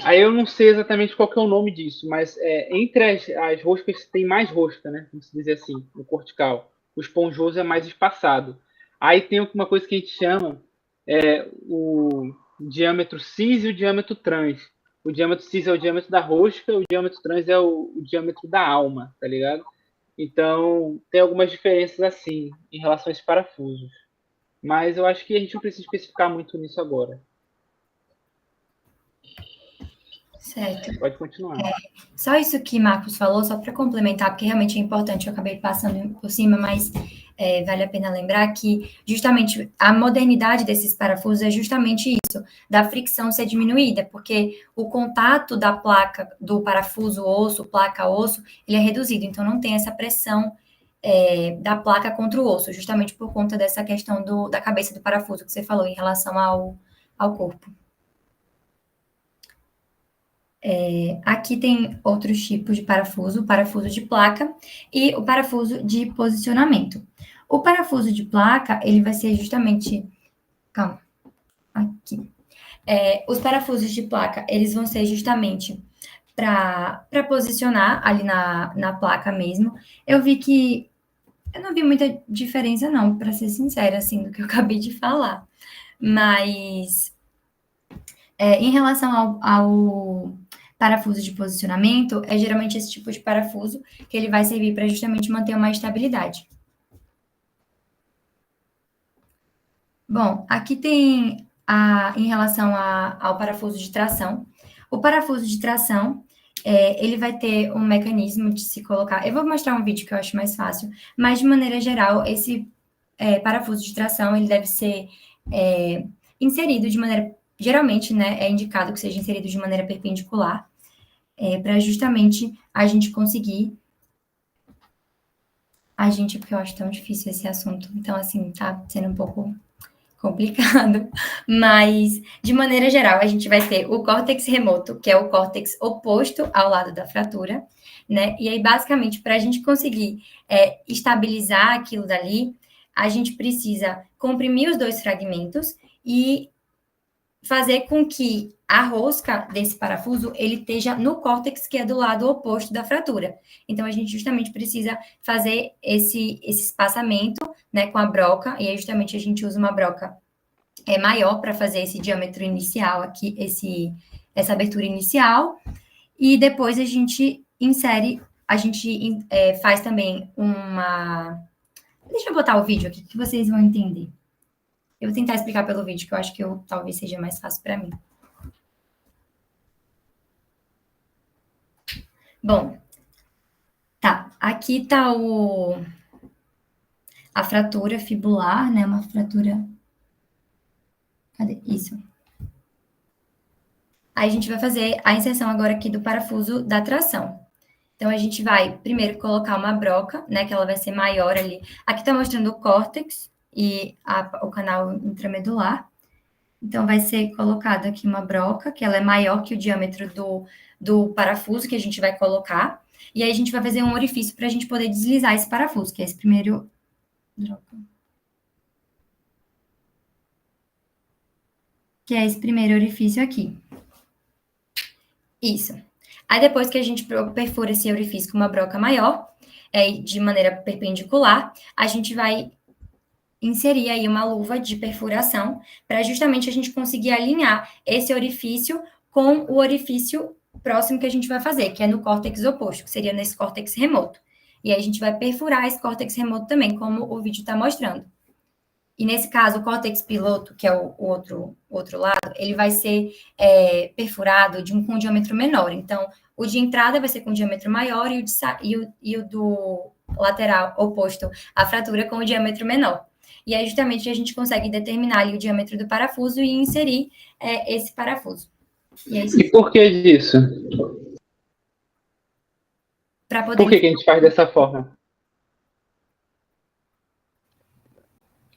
aí eu não sei exatamente qual que é o nome disso, mas entre as roscas tem mais rosca, né? Vamos dizer assim, no cortical. O esponjoso é mais espaçado. Aí tem uma coisa que a gente chama o diâmetro cis e o diâmetro trans. O diâmetro cis é o diâmetro da rosca, o diâmetro trans é o diâmetro da alma, tá ligado? Então, tem algumas diferenças assim, em relação a esses parafusos. Mas eu acho que a gente não precisa especificar muito nisso agora. Certo. Pode continuar. Só isso que Marcos falou, só para complementar, porque realmente é importante, eu acabei passando por cima, mas vale a pena lembrar que justamente a modernidade desses parafusos é justamente isso, da fricção ser diminuída, porque o contato da placa, do parafuso osso, placa-osso, ele é reduzido, então não tem essa pressão da placa contra o osso, justamente por conta dessa questão da cabeça do parafuso que você falou em relação ao corpo. Aqui tem outros tipos de parafuso, o parafuso de placa e o parafuso de posicionamento. O parafuso de placa, ele vai ser justamente... Calma. Aqui. Os parafusos de placa, eles vão ser justamente para posicionar ali na placa mesmo. Eu não vi muita diferença não, para ser sincera, assim, do que eu acabei de falar. Mas, em relação ao parafuso de posicionamento, é geralmente esse tipo de parafuso que ele vai servir para justamente manter uma estabilidade. Bom, aqui tem em relação ao parafuso de tração. O parafuso de tração, ele vai ter um mecanismo de se colocar... Eu vou mostrar um vídeo que eu acho mais fácil, mas de maneira geral, esse parafuso de tração, ele deve ser inserido de maneira geralmente, né, é indicado que seja inserido de maneira perpendicular, para justamente a gente conseguir. Porque eu acho tão difícil esse assunto, então, assim, tá sendo um pouco complicado, mas, de maneira geral, a gente vai ter o córtex remoto, que é o córtex oposto ao lado da fratura, né? E aí, basicamente, para a gente conseguir estabilizar aquilo dali, a gente precisa comprimir os dois fragmentos e fazer com que a rosca desse parafuso ele esteja no córtex que é do lado oposto da fratura. Então, a gente justamente precisa fazer esse espaçamento, né, com a broca, e aí justamente a gente usa uma broca maior para fazer esse diâmetro inicial aqui, essa abertura inicial, e depois a gente faz também uma... Deixa eu botar o vídeo aqui que vocês vão entender. Eu vou tentar explicar pelo vídeo, que eu acho que talvez seja mais fácil para mim. Bom, tá. Aqui tá a fratura fibular, né? Uma fratura... Cadê? Isso. Aí a gente vai fazer a inserção agora aqui do parafuso da tração. Então, a gente vai primeiro colocar uma broca, né? Que ela vai ser maior ali. Aqui tá mostrando o córtex e o canal intramedular. Então, vai ser colocado aqui uma broca, que ela é maior que o diâmetro do parafuso que a gente vai colocar. E aí, a gente vai fazer um orifício para a gente poder deslizar esse parafuso, que é esse primeiro... Que é esse primeiro orifício aqui. Isso. Aí, depois que a gente perfura esse orifício com uma broca maior, de maneira perpendicular, a gente vai inserir aí uma luva de perfuração para justamente a gente conseguir alinhar esse orifício com o orifício próximo que a gente vai fazer, que é no córtex oposto, que seria nesse córtex remoto. E aí a gente vai perfurar esse córtex remoto também, como o vídeo está mostrando. E nesse caso, o córtex piloto, que é o outro lado, ele vai ser perfurado com um diâmetro menor. Então, o de entrada vai ser com um diâmetro maior e o do lateral oposto à fratura com o diâmetro menor. E aí, justamente, a gente consegue determinar ali o diâmetro do parafuso e inserir esse parafuso. E por que disso? Por que a gente faz dessa forma?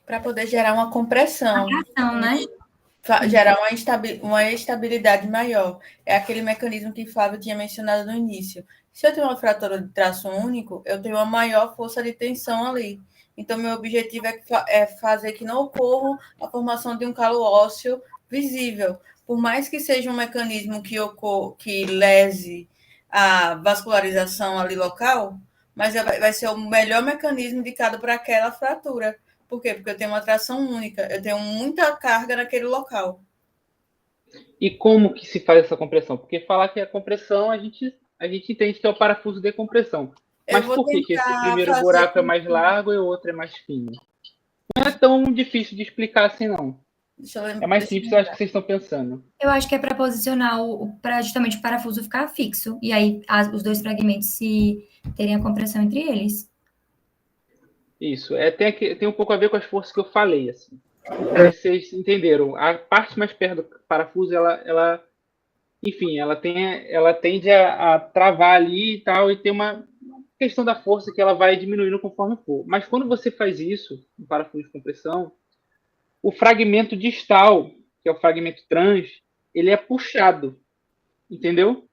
Para poder gerar uma compressão. Né? Gerar uma estabilidade maior. É aquele mecanismo que Flávio tinha mencionado no início. Se eu tenho uma fratura de traço único, eu tenho uma maior força de tensão ali. Então, meu objetivo é fazer que não ocorra a formação de um calo ósseo visível. Por mais que seja um mecanismo que lese a vascularização ali local, mas vai ser o melhor mecanismo indicado para aquela fratura. Por quê? Porque eu tenho uma tração única, eu tenho muita carga naquele local. E como que se faz essa compressão? Porque falar que é compressão, a gente entende que é o parafuso de compressão. Mas por que esse primeiro buraco é mais largo e o outro é mais fino? Não é tão difícil de explicar assim, não. É mais simples, eu acho que vocês estão pensando. Eu acho que é para posicionar, para justamente o parafuso ficar fixo. E aí os dois fragmentos se terem a compressão entre eles. Isso. Tem um pouco a ver com as forças que eu falei, assim. Vocês entenderam. A parte mais perto do parafuso, enfim, ela tende a travar ali e tal, e tem uma questão da força que ela vai diminuindo conforme for. Mas quando você faz isso, no parafuso de compressão, o fragmento distal, que é o fragmento trans, ele é puxado, entendeu?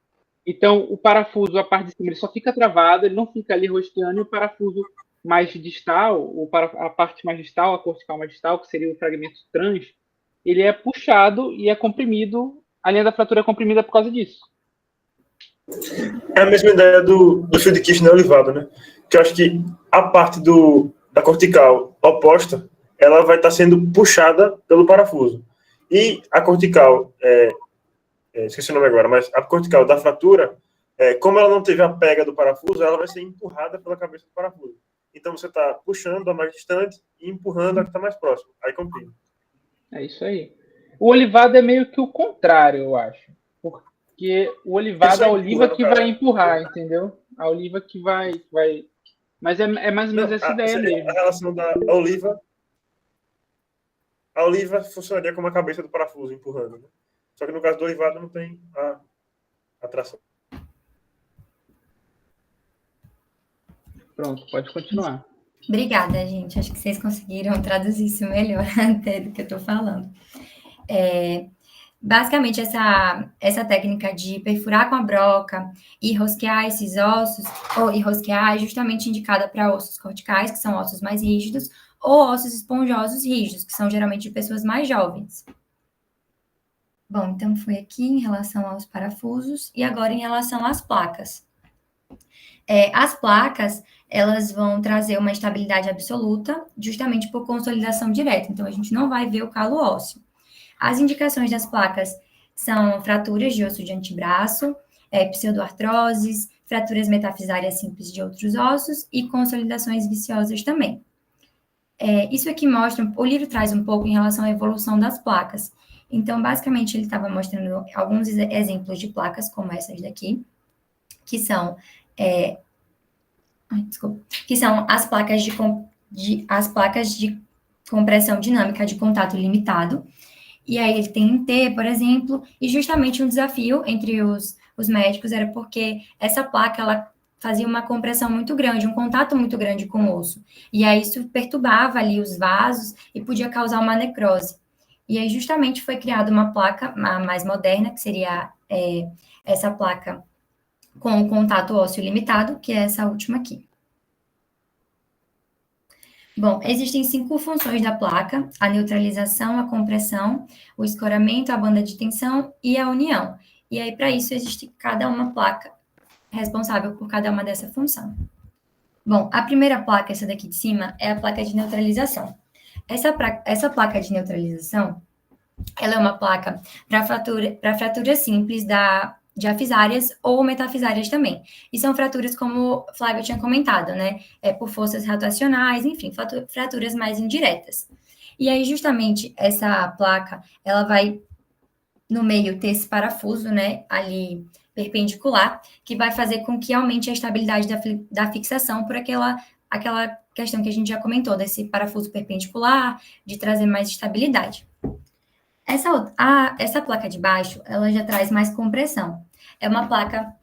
Então, o parafuso, a parte de cima, ele só fica travado, ele não fica ali rosqueando, e o parafuso mais distal, a parte mais distal, a cortical mais distal, que seria o fragmento trans, ele é puxado e é comprimido, a linha da fratura é comprimida por causa disso. É a mesma ideia do fio de Kirchner olivado, né? Que eu acho que a parte da cortical oposta, ela vai estar sendo puxada pelo parafuso. E a cortical, esqueci o nome agora, mas a cortical da fratura, como ela não teve a pega do parafuso, ela vai ser empurrada pela cabeça do parafuso. Então, você está puxando a mais distante e empurrando a que está mais próxima. Aí comprime. É isso aí. O olivado é meio que o contrário, eu acho. Porque o olivado é a oliva que vai empurrar, entendeu? A oliva que vai... Mas é mais ou menos essa ideia mesmo. A relação da oliva... A oliva funcionaria como a cabeça do parafuso, empurrando, né? Só que no caso do Orivado não tem a tração. Pronto, pode continuar. Obrigada, gente. Acho que vocês conseguiram traduzir isso melhor até do que eu estou falando. Basicamente, essa técnica de perfurar com a broca e rosquear esses ossos, e rosquear é justamente indicada para ossos corticais, que são ossos mais rígidos, ou ossos esponjosos rígidos, que são geralmente de pessoas mais jovens. Bom, então foi aqui em relação aos parafusos, e agora em relação às placas. As placas, elas vão trazer uma estabilidade absoluta, justamente por consolidação direta, então a gente não vai ver o calo ósseo. As indicações das placas são fraturas de osso de antebraço, pseudoartroses, fraturas metafisárias simples de outros ossos e consolidações viciosas também. Isso aqui mostra, o livro traz um pouco em relação à evolução das placas. Então, basicamente, ele estava mostrando alguns exemplos de placas, como essas daqui, que são as placas de compressão dinâmica de contato limitado. E aí ele tem em T, por exemplo, e justamente um desafio entre os médicos era porque essa placa, ela fazia uma compressão muito grande, um contato muito grande com o osso. E aí isso perturbava ali os vasos e podia causar uma necrose. E aí justamente foi criada uma placa mais moderna, que seria essa placa com o contato ósseo limitado, que é essa última aqui. Bom, existem 5 funções da placa: a neutralização, a compressão, o escoramento, a banda de tensão e a união. E aí, para isso, existe cada uma placa responsável por cada uma dessa função. Bom, a primeira placa, essa daqui de cima, é a placa de neutralização. Essa placa de neutralização, ela é uma placa para fraturas simples de afisárias ou metafisárias também. E são fraturas, como o Flávio tinha comentado, né? Por forças rotacionais, enfim, fraturas mais indiretas. E aí, justamente, essa placa, ela vai, no meio, ter esse parafuso, né? Ali, perpendicular, que vai fazer com que aumente a estabilidade da fixação por aquela questão que a gente já comentou, desse parafuso perpendicular, de trazer mais estabilidade. Essa placa de baixo, ela já traz mais compressão. É uma placa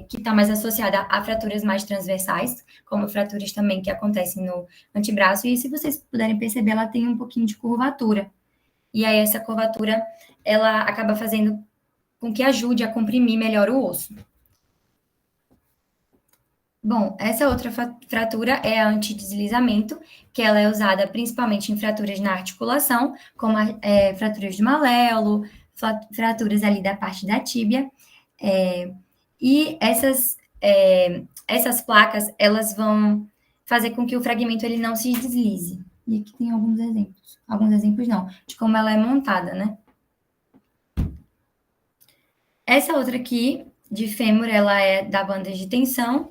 que está mais associada a fraturas mais transversais, como fraturas também que acontecem no antebraço, e se vocês puderem perceber, ela tem um pouquinho de curvatura. E aí, essa curvatura, ela acaba fazendo com que ajude a comprimir melhor o osso. Bom, essa outra fratura é a antideslizamento, que ela é usada principalmente em fraturas na articulação, como fraturas de maléolo, fraturas ali da parte da tíbia. E essas placas, elas vão fazer com que o fragmento ele não se deslize. E aqui tem alguns exemplos não, de como ela é montada, né? Essa outra aqui, de fêmur, ela é da banda de tensão.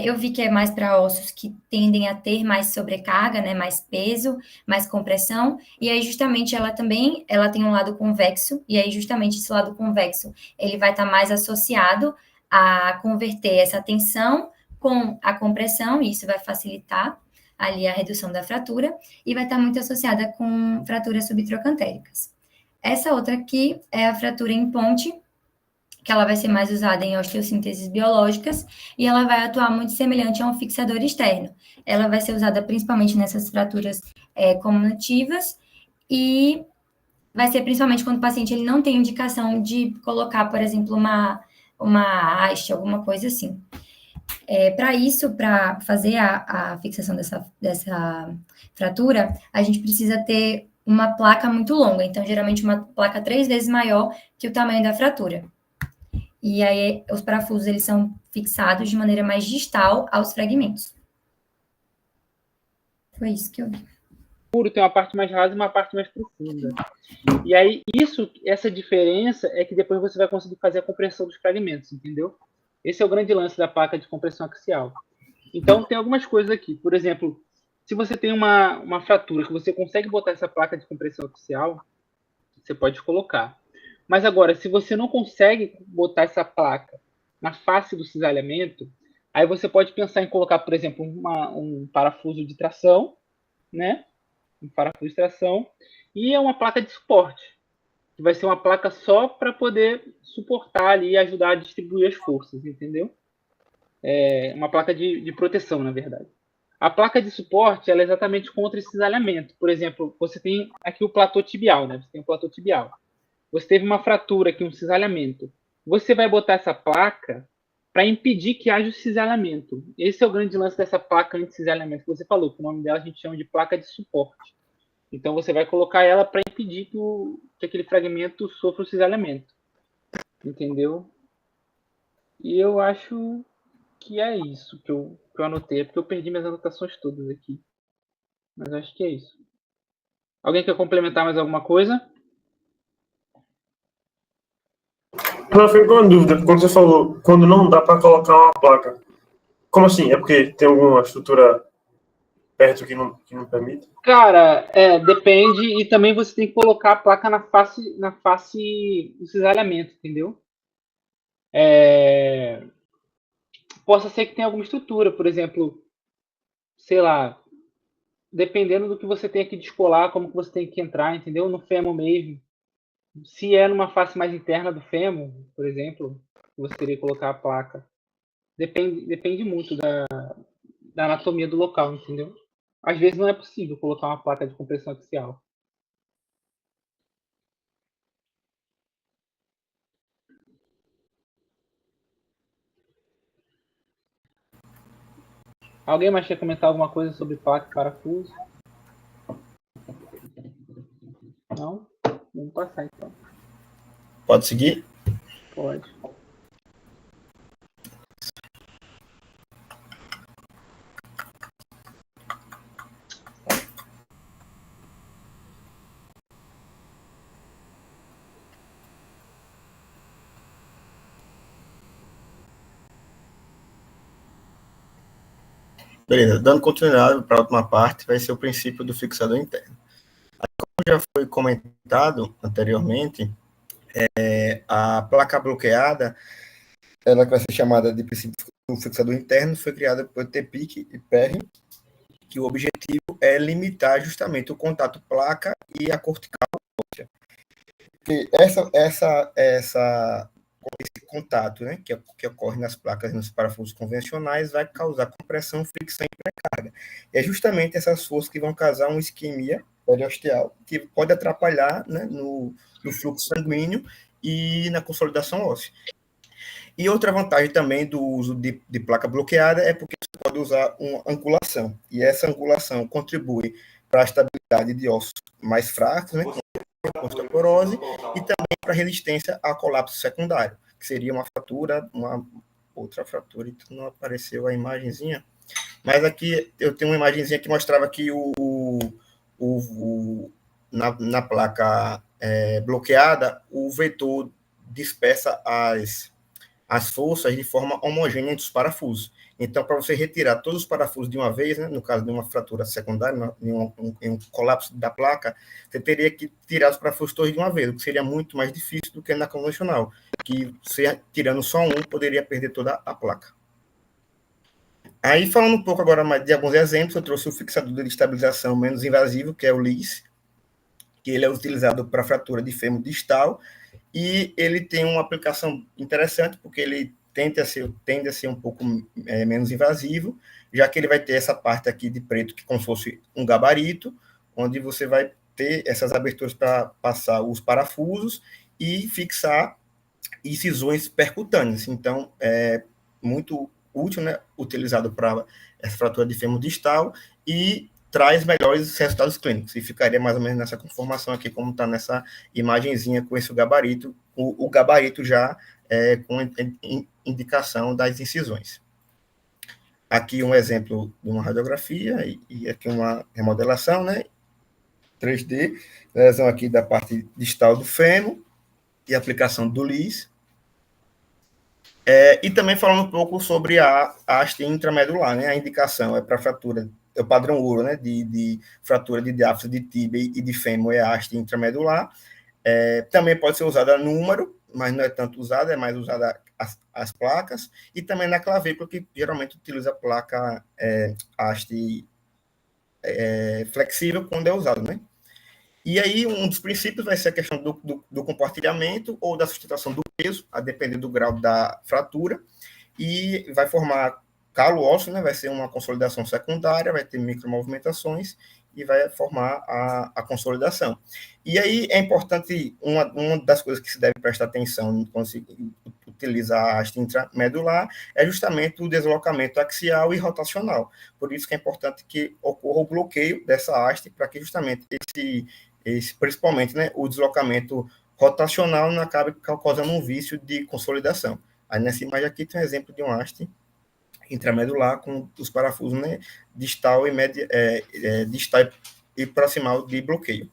Eu vi que é mais para ossos que tendem a ter mais sobrecarga, né, mais peso, mais compressão, e aí justamente ela tem um lado convexo, e aí justamente esse lado convexo, ele vai estar mais associado a converter essa tensão com a compressão, e isso vai facilitar ali a redução da fratura, e vai estar muito associada com fraturas subtrocantéricas. Essa outra aqui é a fratura em ponte, que ela vai ser mais usada em osteossínteses biológicas, e ela vai atuar muito semelhante a um fixador externo. Ela vai ser usada principalmente nessas fraturas comunitivas, e vai ser principalmente quando o paciente ele não tem indicação de colocar, por exemplo, uma haste, alguma coisa assim. Para isso, para fazer a fixação dessa fratura, a gente precisa ter uma placa muito longa, então, geralmente, uma placa 3 vezes maior que o tamanho da fratura. E aí, os parafusos, eles são fixados de maneira mais distal aos fragmentos. Foi isso que eu vi. Tem uma parte mais rasa e uma parte mais profunda. E aí, essa diferença é que depois você vai conseguir fazer a compressão dos fragmentos, entendeu? Esse é o grande lance da placa de compressão axial. Então, tem algumas coisas aqui. Por exemplo, se você tem uma fratura que você consegue botar essa placa de compressão axial, você pode colocar. Mas agora, se você não consegue botar essa placa na face do cisalhamento, aí você pode pensar em colocar, por exemplo, um parafuso de tração, né? Um parafuso de tração, e é uma placa de suporte. que vai ser uma placa só para poder suportar ali e ajudar a distribuir as forças, entendeu? É uma placa de proteção, na verdade. A placa de suporte ela é exatamente contra esse cisalhamento. Por exemplo, você tem aqui o platô tibial, né? Você tem o platô tibial. Você teve uma fratura aqui, um cisalhamento. Você vai botar essa placa para impedir que haja o cisalhamento. Esse é o grande lance dessa placa anti-cisalhamento que você falou, que o nome dela a gente chama de placa de suporte. Então você vai colocar ela para impedir que aquele fragmento sofra o cisalhamento. Entendeu? E eu acho que é isso que eu anotei, porque eu perdi minhas anotações todas aqui. Mas acho que é isso. Alguém quer complementar mais alguma coisa? Não, fico com uma dúvida. Quando você falou, quando não dá para colocar uma placa, como assim? É porque tem alguma estrutura perto que não permite? Cara, depende. E também você tem que colocar a placa na face do cisalhamento, entendeu? Possa ser que tenha alguma estrutura, por exemplo, sei lá, dependendo do que você tem que descolar, como que você tem que entrar, entendeu? No fêmur mesmo. Se é numa face mais interna do fêmur, por exemplo, você teria que colocar a placa. Depende muito da anatomia do local, entendeu? Às vezes não é possível colocar uma placa de compressão axial. Alguém mais quer comentar alguma coisa sobre placa e parafuso? Não? Vamos passar então. Pode seguir? Pode. Beleza, dando continuidade para a última parte, vai ser o princípio do fixador interno. Como já foi comentado anteriormente, a placa bloqueada, ela que vai ser chamada de princípio do fixador interno, foi criada por Tepic e Perry, que o objetivo é limitar justamente o contato placa e a cortical óssea. Porque esse contato, né, que ocorre nas placas e nos parafusos convencionais, vai causar compressão, fricção e pré-carga. E é justamente essas forças que vão causar uma isquemia periosteal, que pode atrapalhar, né, no fluxo sanguíneo e na consolidação óssea. E outra vantagem também do uso de placa bloqueada é porque você pode usar uma angulação. E essa angulação contribui para a estabilidade de ossos mais fracos, né, com osteoporose, e também para resistência a colapso secundário, que seria uma fratura, uma outra fratura, então não apareceu a imagenzinha, mas aqui eu tenho uma imagenzinha que mostrava que na placa bloqueada, o vetor dispersa as forças de forma homogênea entre os parafusos. Então, para você retirar todos os parafusos de uma vez, né, no caso de uma fratura secundária, em um colapso da placa, você teria que tirar os parafusos todos de uma vez, o que seria muito mais difícil do que na convencional, que você tirando só um, poderia perder toda a placa. Aí, falando um pouco agora mais de alguns exemplos, eu trouxe o fixador de estabilização menos invasivo, que é o LIS, que ele é utilizado para fratura de fêmur distal, e ele tem uma aplicação interessante, porque ele tende a ser um pouco menos invasivo, já que ele vai ter essa parte aqui de preto, que é como se fosse um gabarito, onde você vai ter essas aberturas para passar os parafusos e fixar incisões percutâneas. Então, é muito útil, né, utilizado para essa fratura de fêmur distal e traz melhores resultados clínicos, e ficaria mais ou menos nessa conformação aqui, como está nessa imagenzinha com esse gabarito, o gabarito já com indicação das incisões. Aqui um exemplo de uma radiografia, e aqui uma remodelação, né, 3D, lesão aqui da parte distal do fêmur, e aplicação do LIS. E também falando um pouco sobre a haste intramedular, né, a indicação é para fratura, é o padrão ouro, né, de fratura de diáfise de tíbia e de fêmur, é a haste intramedular. Também pode ser usada número, mas não é tanto usada, é mais usada as placas, e também na clavícula, que geralmente utiliza a placa haste flexível quando é usado, né? E aí, um dos princípios vai ser a questão do compartilhamento ou da sustentação do peso, a depender do grau da fratura, e vai formar calo ósseo, né? Vai ser uma consolidação secundária, vai ter micromovimentações e vai formar a consolidação. E aí é importante, uma das coisas que se deve prestar atenção quando se utiliza a haste intramedular é justamente o deslocamento axial e rotacional. Por isso que é importante que ocorra o bloqueio dessa haste, para que justamente principalmente, né, o deslocamento rotacional não acabe causando um vício de consolidação. Aí nessa imagem aqui tem um exemplo de um haste intramedular com os parafusos, né, distal distal e proximal de bloqueio.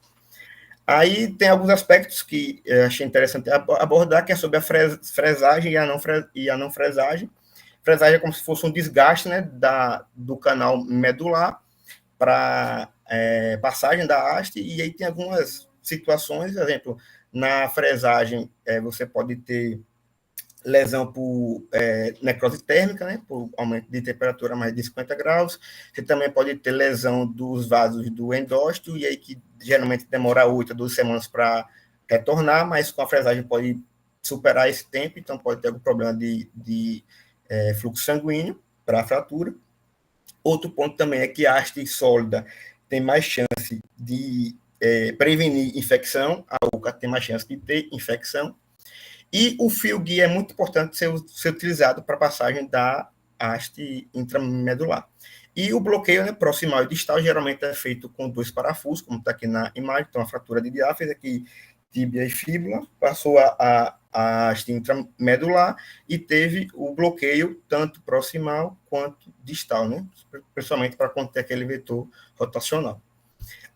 Aí tem alguns aspectos que eu achei interessante abordar, que é sobre a fresagem e a não fresagem. Fresagem é como se fosse um desgaste, né, do canal medular para passagem da haste, e aí tem algumas situações, por exemplo, na fresagem você pode ter lesão por necrose térmica, né, por aumento de temperatura a mais de 50 graus. Você também pode ter lesão dos vasos do endósteo, e aí que geralmente demora 8 a 12 semanas para retornar, mas com a fresagem pode superar esse tempo, então pode ter algum problema de fluxo sanguíneo para a fratura. Outro ponto também é que a haste sólida tem mais chance de prevenir infecção, a oca tem mais chance de ter infecção. E o fio guia é muito importante ser utilizado para a passagem da haste intramedular. E o bloqueio, né, proximal e distal geralmente é feito com 2 parafusos, como está aqui na imagem. Então, a fratura de diáfise aqui, tíbia e fíbula, passou a haste intramedular e teve o bloqueio tanto proximal quanto distal, né, principalmente para conter aquele vetor rotacional.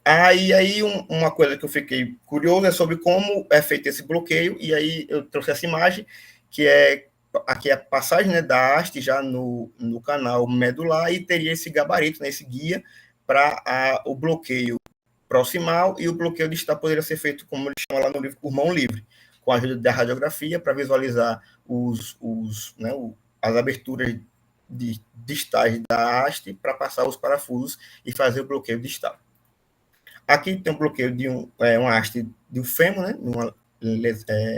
Aí uma coisa que eu fiquei curioso é sobre como é feito esse bloqueio, e aí eu trouxe essa imagem, que é aqui a passagem, né, da haste já no canal medular, e teria esse gabarito, né, esse guia, para o bloqueio proximal, e o bloqueio distal poderia ser feito, como ele chama lá no livro, por mão livre, com a ajuda da radiografia, para visualizar as aberturas distais da haste, para passar os parafusos e fazer o bloqueio distal. Aqui tem um bloqueio de uma haste do fêmur, né? Uma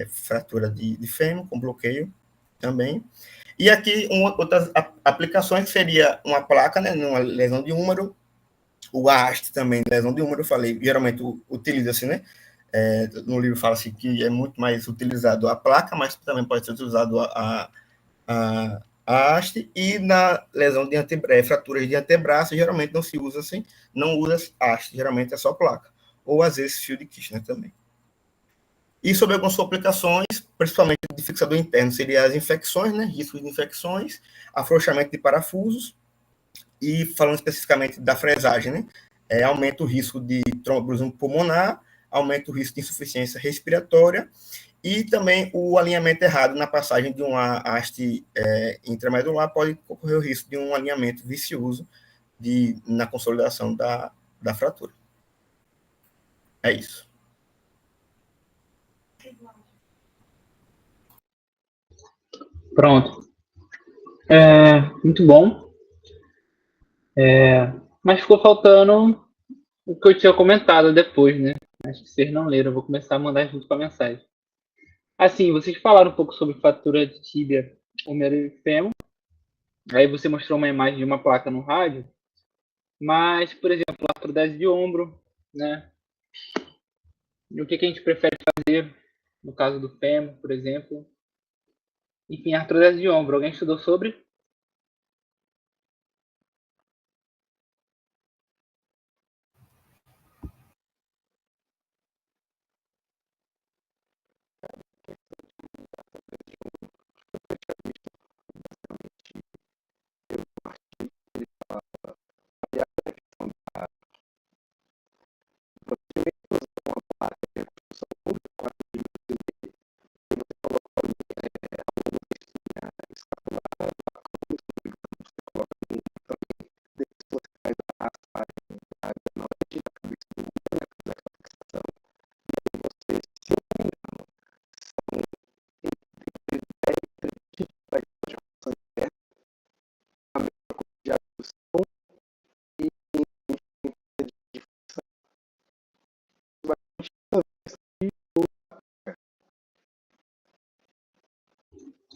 fratura de fêmur com bloqueio também. E aqui outras aplicações que seria uma placa, né? Numa lesão de húmero, o haste também, lesão de húmero, eu falei, geralmente utiliza-se, né? No livro fala-se que é muito mais utilizado a placa, mas também pode ser utilizado a haste, e na lesão de fraturas de antebraço, geralmente não se usa assim, não usa haste, geralmente é só placa, ou às vezes fio de Kirchner também. E sobre algumas aplicações, principalmente de fixador interno, seria as infecções, né, riscos de infecções, afrouxamento de parafusos, e falando especificamente da fresagem, né, aumenta o risco de tromboembolismo pulmonar, aumenta o risco de insuficiência respiratória, e também o alinhamento errado na passagem de uma haste intramedular pode ocorrer o risco de um alinhamento vicioso na consolidação da fratura. É isso. Pronto. Muito bom. Mas ficou faltando o que eu tinha comentado depois, né? Acho que vocês não leram, eu vou começar a mandar junto com a mensagem. Assim, vocês falaram um pouco sobre fratura de tíbia, húmero e fêmur. Aí você mostrou uma imagem de uma placa no rádio. Mas, por exemplo, artrodese de ombro, né? E o que a gente prefere fazer no caso do fêmur, por exemplo? Enfim, artrodese de ombro. Alguém estudou sobre?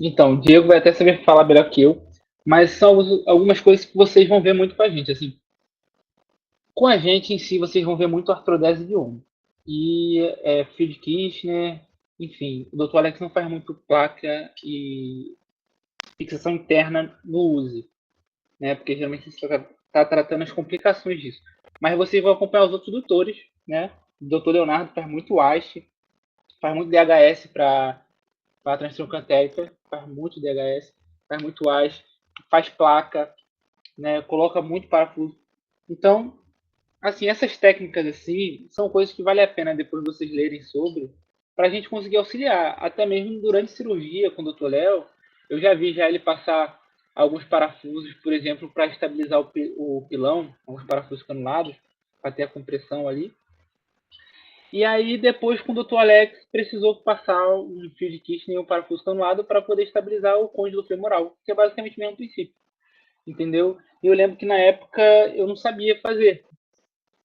Então, o Diego vai até saber falar melhor que eu, mas são algumas coisas que vocês vão ver muito com a gente, assim. Com a gente em si, vocês vão ver muito artrodese de ombro. E Field Kirchner, enfim, o Dr. Alex não faz muito placa e fixação interna no USE, né? Porque geralmente você está tratando as complicações disso. Mas vocês vão acompanhar os outros doutores, né? O Dr. Leonardo faz muito WASH, faz muito DHS para transtroncatética, faz muito DHS, faz muito WASH, faz placa, né? Coloca muito parafuso. Então, assim, essas técnicas assim são coisas que vale a pena depois vocês lerem sobre, para a gente conseguir auxiliar, até mesmo durante cirurgia com o Dr. Léo. Eu já vi ele passar alguns parafusos, por exemplo, para estabilizar o pilão, alguns parafusos canulados, para ter a compressão ali. E aí depois com o Dr. Alex precisou passar um fio de Kirchner e um parafuso canulado para poder estabilizar o côndilo femoral, que é basicamente o mesmo princípio, entendeu? E eu lembro que na época eu não sabia fazer.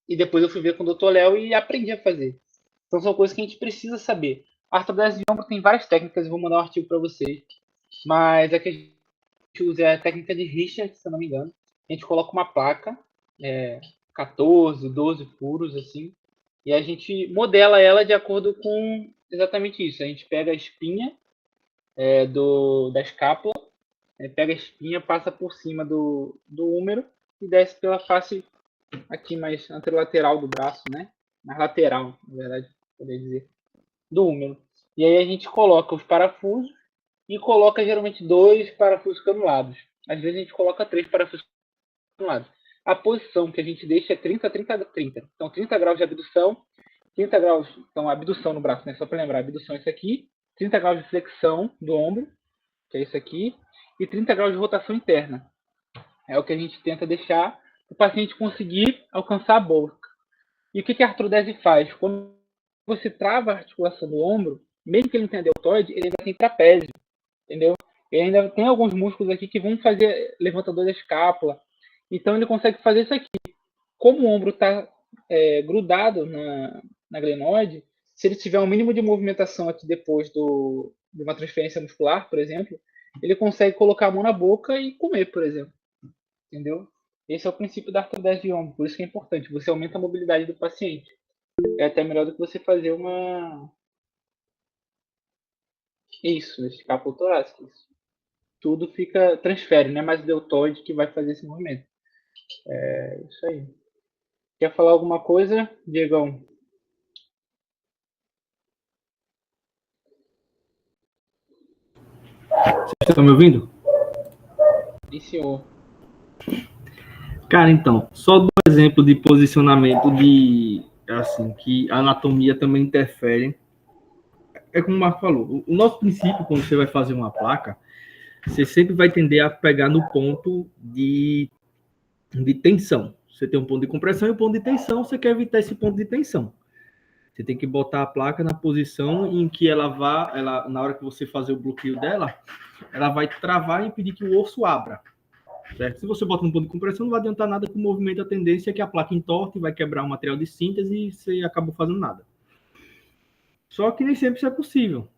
E depois eu fui ver com o Dr. Léo e aprendi a fazer. Então são coisas que a gente precisa saber. A artrodese de ombro tem várias técnicas, eu vou mandar um artigo para vocês. Mas a que a gente usa é a técnica de Richard, se eu não me engano. A gente coloca uma placa, 14, 12 furos, assim, e a gente modela ela de acordo com exatamente isso. A gente pega a espinha da escápula, pega a espinha, passa por cima do húmero e desce pela face aqui mais anterolateral do braço, né? Mais lateral, na verdade, poderia dizer, do húmero. E aí a gente coloca os parafusos e coloca geralmente 2 parafusos canulados. Às vezes a gente coloca 3 parafusos canulados. A posição que a gente deixa é 30, 30, 30. Então 30 graus de abdução, 30 graus, então abdução no braço, né? Só para lembrar, abdução é isso aqui, 30 graus de flexão do ombro, que é isso aqui, e 30 graus de rotação interna. É o que a gente tenta deixar o paciente conseguir alcançar a boca. E o que a artrodese faz? Quando você trava a articulação do ombro, mesmo que ele não tenha deltoide, ele ainda tem trapézio, entendeu? Ele ainda tem alguns músculos aqui que vão fazer levantador da escápula. Então ele consegue fazer isso aqui. Como o ombro está grudado na glenoide, se ele tiver um mínimo de movimentação aqui depois de uma transferência muscular, por exemplo, ele consegue colocar a mão na boca e comer, por exemplo. Entendeu? Esse é o princípio da artrodese de ombro, por isso que é importante. Você aumenta a mobilidade do paciente. É até melhor do que você fazer Isso, escápula torácica. Tudo transfere, não é mais o deltoide que vai fazer esse movimento. É isso aí. Quer falar alguma coisa, Diegão? Vocês estão me ouvindo? Sim, senhor. Cara, então, só do exemplo de posicionamento assim, que a anatomia também interfere. É como o Marco falou, o nosso princípio, quando você vai fazer uma placa, você sempre vai tender a pegar no ponto de tensão. Você tem um ponto de compressão e um ponto de tensão, você quer evitar esse ponto de tensão. Você tem que botar a placa na posição em que na hora que você fazer o bloqueio dela, ela vai travar e impedir que o osso abra. Certo? Se você bota no ponto de compressão, não vai adiantar nada com o movimento. A tendência é que a placa entorte, vai quebrar o material de síntese e você acabou fazendo nada. Só que nem sempre isso é possível.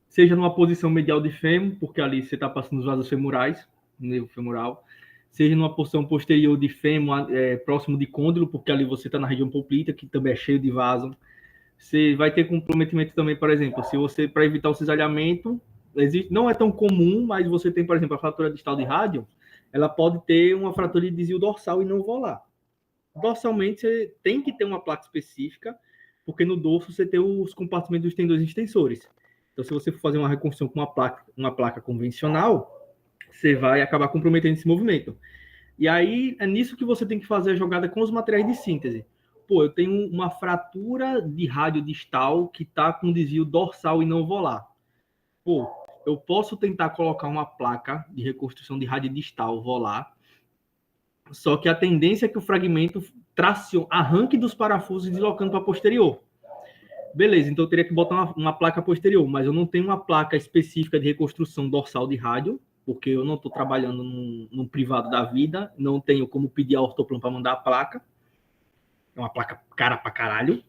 Seja numa posição medial de fêmur, porque ali você está passando os vasos femorais, no nervo femoral. Seja numa posição posterior de fêmur, próximo de côndilo, porque ali você está na região poplita, que também é cheio de vaso. Você vai ter comprometimento também, por exemplo, se você, para evitar o cisalhamento, não é tão comum, mas você tem, por exemplo, a fratura distal de rádio, ela pode ter uma fratura de desvio dorsal e não volar. Dorsalmente, você tem que ter uma placa específica, porque no dorso você tem os compartimentos dos tendões extensores. Então, se você for fazer uma reconstrução com uma placa convencional, você vai acabar comprometendo esse movimento. E aí, é nisso que você tem que fazer a jogada com os materiais de síntese. Pô, eu tenho uma fratura de rádio distal que está com desvio dorsal e não volar. Pô, eu posso tentar colocar uma placa de reconstrução de rádio distal volar, só que a tendência é que o fragmento arranque dos parafusos e deslocando para posterior. Beleza, então eu teria que botar uma placa posterior, mas eu não tenho uma placa específica de reconstrução dorsal de rádio, porque eu não estou trabalhando num privado da vida, não tenho como pedir a ortoplan para mandar a placa. É uma placa cara pra caralho.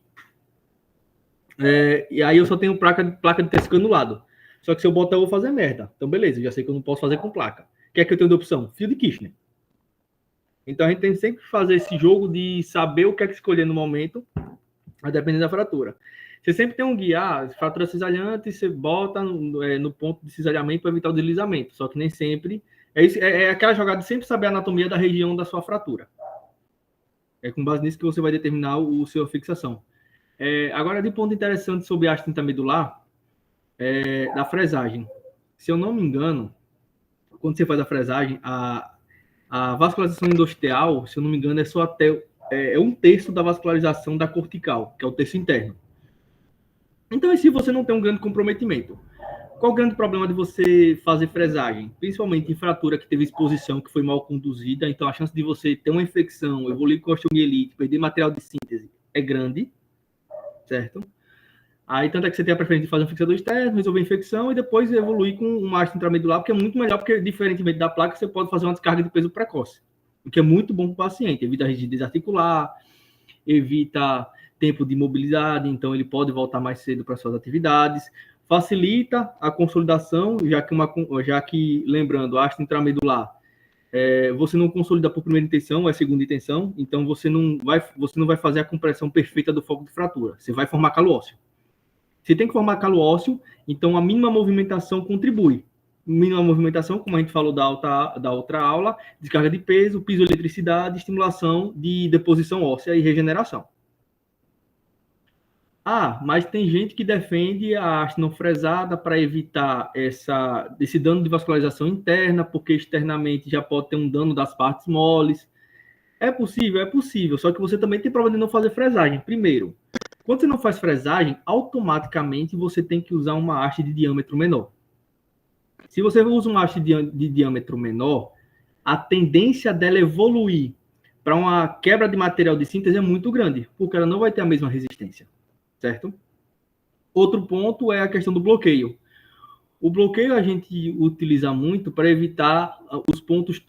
E aí eu só tenho placa de tecido granulado. Só que se eu botar, eu vou fazer merda. Então, beleza, eu já sei que eu não posso fazer com placa. O que é que eu tenho de opção? Fio de Kirchner. Então, a gente tem sempre que fazer esse jogo de saber o que é que escolher no momento, a depender da fratura. Você sempre tem um guia, fratura cisalhante, você bota no ponto de cisalhamento para evitar o deslizamento. Só que nem sempre... É aquela jogada de sempre saber a anatomia da região da sua fratura. É com base nisso que você vai determinar o seu fixação. Agora, de ponto interessante sobre a haste intramedular, da fresagem. Se eu não me engano, quando você faz a fresagem, a vascularização endosteal, se eu não me engano, é só até 1/3 da vascularização da cortical, que é o terço interno. Então, se você não tem um grande comprometimento, qual o grande problema de você fazer fresagem? Principalmente em fratura que teve exposição, que foi mal conduzida, então a chance de você ter uma infecção, evoluir com osteomielite, perder material de síntese é grande, certo? Aí, tanto é que você tem a preferência de fazer um fixador externo, resolver a infecção e depois evoluir com uma haste intramedular, porque é muito melhor, porque diferentemente da placa, você pode fazer uma descarga de peso precoce, o que é muito bom para o paciente, evita rigidez articular, evita tempo de mobilidade, então ele pode voltar mais cedo para suas atividades, facilita a consolidação, já que lembrando, a haste intramedular, você não consolida por primeira intenção, é segunda intenção, então você não vai fazer a compressão perfeita do foco de fratura, você vai formar calo ósseo. Se tem que formar calo ósseo, então a mínima movimentação contribui. Mínima movimentação, como a gente falou da outra aula, descarga de peso, piezoeletricidade, estimulação de deposição óssea e regeneração. Mas tem gente que defende a haste não fresada para evitar esse dano de vascularização interna, porque externamente já pode ter um dano das partes moles. É possível, só que você também tem problema de não fazer fresagem. Primeiro, quando você não faz fresagem, automaticamente você tem que usar uma haste de diâmetro menor. Se você usa uma haste de diâmetro menor, a tendência dela evoluir para uma quebra de material de síntese é muito grande, porque ela não vai ter a mesma resistência, certo? Outro ponto é a questão do bloqueio. O bloqueio a gente utiliza muito para evitar os pontos,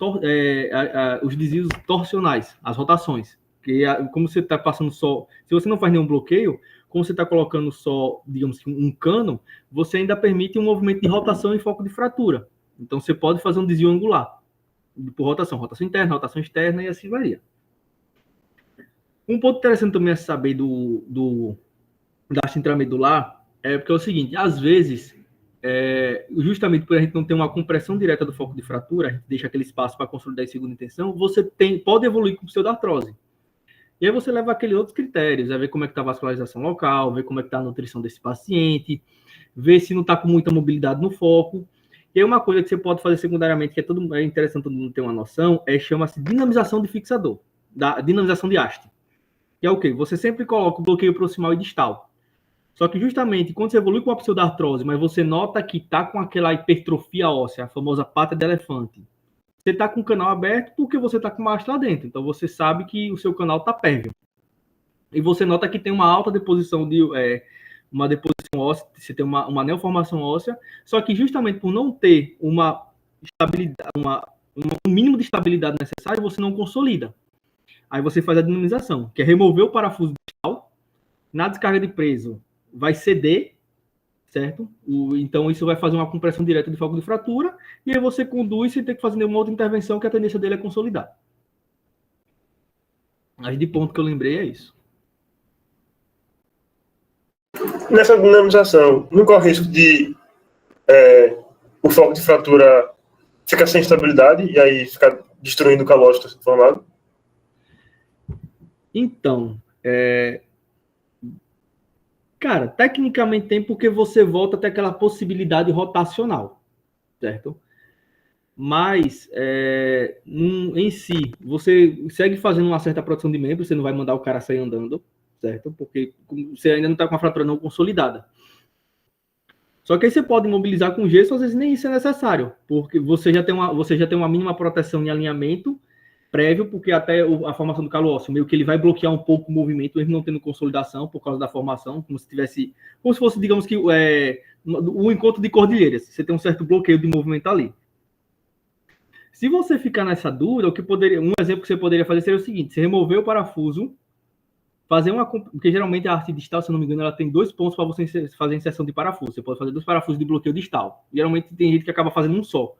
os desvios torsionais, as rotações. Porque como você está passando só... Se você não faz nenhum bloqueio, como você está colocando só, digamos que um cano, você ainda permite um movimento de rotação em foco de fratura. Então, você pode fazer um desvio angular por rotação interna, rotação externa e assim varia. Um ponto interessante também a saber da haste intramedular porque é o seguinte, às vezes, justamente por a gente não ter uma compressão direta do foco de fratura, a gente deixa aquele espaço para consolidar em segunda intenção, você pode evoluir com pseudartrose. E aí você leva aqueles outros critérios, ver como é que está a vascularização local, ver como é que está a nutrição desse paciente, ver se não está com muita mobilidade no foco. E aí uma coisa que você pode fazer secundariamente, que é interessante todo mundo ter uma noção, chama-se dinamização de fixador, dinamização de haste. Que é o quê? Você sempre coloca o bloqueio proximal e distal. Só que justamente quando você evolui com a pseudartrose, mas você nota que está com aquela hipertrofia óssea, a famosa pata de elefante, você está com o canal aberto porque você está com uma haste lá dentro. Então, você sabe que o seu canal está pérvio. E você nota que tem uma alta deposição uma deposição óssea, você tem uma neoformação óssea, só que justamente por não ter uma estabilidade, um mínimo de estabilidade necessário, você não consolida. Aí você faz a dinamização, que é remover o parafuso distal, na descarga de peso vai ceder, certo? Então, isso vai fazer uma compressão direta de foco de fratura, e aí você conduz sem ter que fazer nenhuma outra intervenção, que a tendência dele é consolidar. Mas de ponto que eu lembrei é isso. Nessa dinamização, não corre risco de o foco de fratura ficar sem estabilidade e aí ficar destruindo o calócito formado? Então, cara, tecnicamente tem, porque você volta até aquela possibilidade rotacional, certo? Mas, em si, você segue fazendo uma certa produção de membros, você não vai mandar o cara sair andando, certo? Porque você ainda não está com a fratura não consolidada. Só que aí você pode mobilizar com gesso, às vezes nem isso é necessário, porque você já tem uma mínima proteção em alinhamento prévio, porque até a formação do calo ósseo, meio que ele vai bloquear um pouco o movimento, mesmo não tendo consolidação, por causa da formação, como se fosse, digamos que, o encontro de cordilheiras. Você tem um certo bloqueio de movimento ali. Se você ficar nessa dúvida, um exemplo que você poderia fazer seria o seguinte: você remover o parafuso, fazer porque geralmente a arte distal, se eu não me engano, ela tem 2 pontos para você fazer inserção de parafuso. Você pode fazer 2 parafusos de bloqueio distal. Geralmente tem gente que acaba fazendo um só.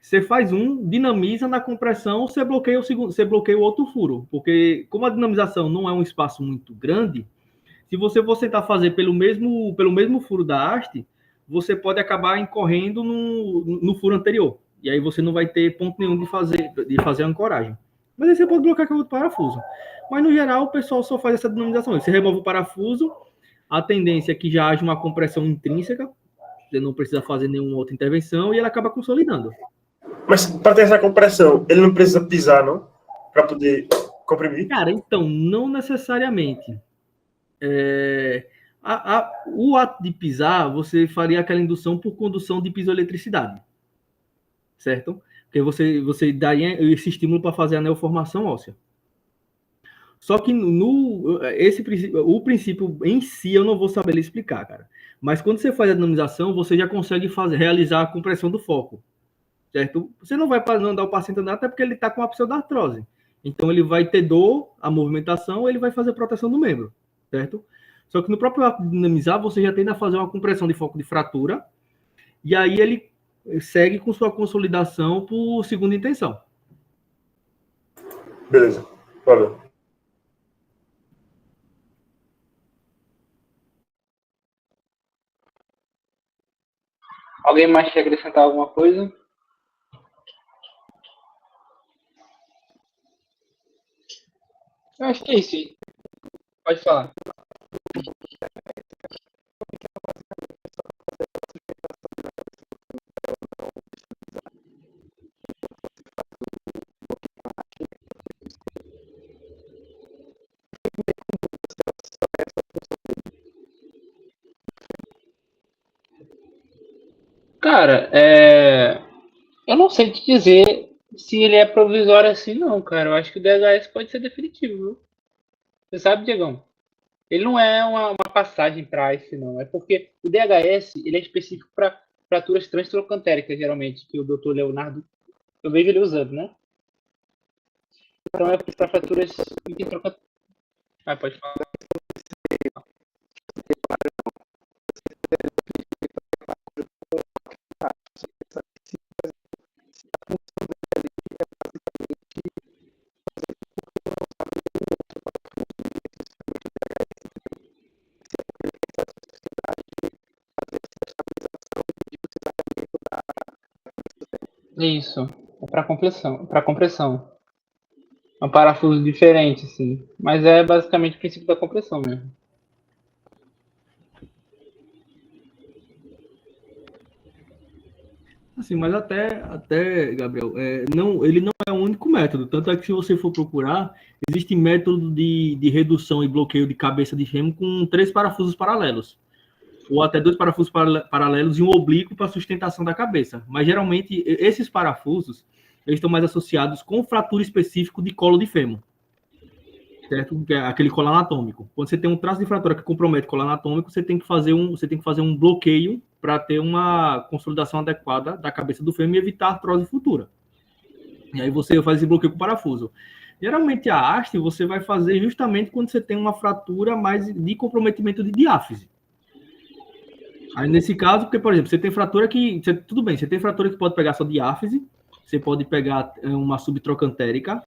Você faz um, dinamiza na compressão, você bloqueia o segundo, você bloqueia o outro furo, porque como a dinamização não é um espaço muito grande, se você for tentar fazer pelo mesmo furo da haste, você pode acabar incorrendo no furo anterior. E aí você não vai ter ponto nenhum de fazer a ancoragem. Mas aí você pode bloquear com outro parafuso. Mas no geral, o pessoal só faz essa dinamização. Você remove o parafuso, a tendência é que já haja uma compressão intrínseca, você não precisa fazer nenhuma outra intervenção e ela acaba consolidando. Mas para ter essa compressão, ele não precisa pisar, não? Para poder comprimir? Cara, então, não necessariamente. O ato de pisar, você faria aquela indução por condução de pisoeletricidade, certo? Porque você daria esse estímulo para fazer a neoformação óssea. Só que o princípio em si eu não vou saber lhe explicar, cara. Mas quando você faz a dinamização, você já consegue realizar a compressão do foco, certo? Você não vai não dar o paciente nada, até porque ele está com a pseudartrose. Então ele vai ter dor, a movimentação, ele vai fazer proteção do membro, certo? Só que no próprio ato de dinamizar, você já tende a fazer uma compressão de foco de fratura, e aí ele segue com sua consolidação por segunda intenção. Beleza, valeu. Alguém mais quer acrescentar alguma coisa? Eu acho que é isso. Pode falar. Cara, eu não sei te dizer se ele é provisório assim, não, cara. Eu acho que o DHS pode ser definitivo, viu? Você sabe, Diegão? Ele não é uma passagem para esse, não. É porque o DHS ele é específico para fraturas transtrocantéricas, geralmente, que o Dr. Leonardo, eu vejo ele usando, né? Então é para fraturas intertrocantéricas. Ah, pode falar. Isso, é para compressão, É um parafuso diferente, assim. Mas é basicamente o princípio da compressão mesmo. Assim, mas até Gabriel, ele não é o único método. Tanto é que se você for procurar, existe método de redução e bloqueio de cabeça de fêmur com 3 parafusos paralelos. Ou até 2 parafusos paralelos e um oblíquo para sustentação da cabeça. Mas geralmente esses parafusos eles estão mais associados com fratura específico de colo de fêmur, certo? Que é aquele colo anatômico. Quando você tem um traço de fratura que compromete o colo anatômico, você tem que fazer um bloqueio para ter uma consolidação adequada da cabeça do fêmur e evitar artrose futura. E aí você faz esse bloqueio com parafuso. Geralmente a haste você vai fazer justamente quando você tem uma fratura mais de comprometimento de diáfise. Aí nesse caso, porque, por exemplo, você tem fratura que... tudo bem, você tem fratura que pode pegar só diáfise, você pode pegar uma subtrocantérica,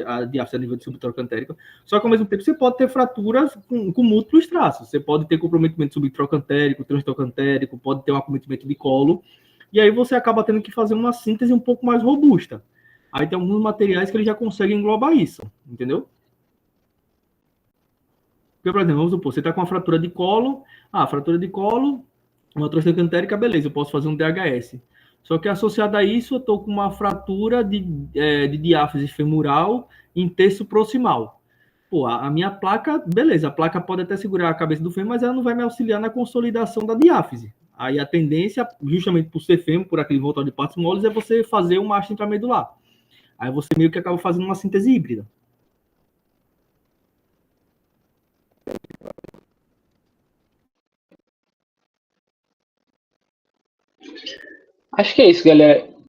a diáfise a nível de subtrocantérica, só que ao mesmo tempo você pode ter fraturas com múltiplos traços. Você pode ter comprometimento subtrocantérico, transtrocantérico, pode ter um acometimento de colo, e aí você acaba tendo que fazer uma síntese um pouco mais robusta. Aí tem alguns materiais que ele já conseguem englobar isso, entendeu? Porque, por exemplo, vamos supor, você está com uma fratura de colo, uma transtrocantérica, beleza, eu posso fazer um DHS. Só que associado a isso, eu estou com uma fratura de diáfise femoral em terço proximal. Pô, a minha placa, beleza, a placa pode até segurar a cabeça do fêmur, mas ela não vai me auxiliar na consolidação da diáfise. Aí a tendência, justamente por ser fêmur, por aquele voltório de partes moles, é você fazer uma haste intramedular. Aí você meio que acaba fazendo uma síntese híbrida. Acho que é isso, galera.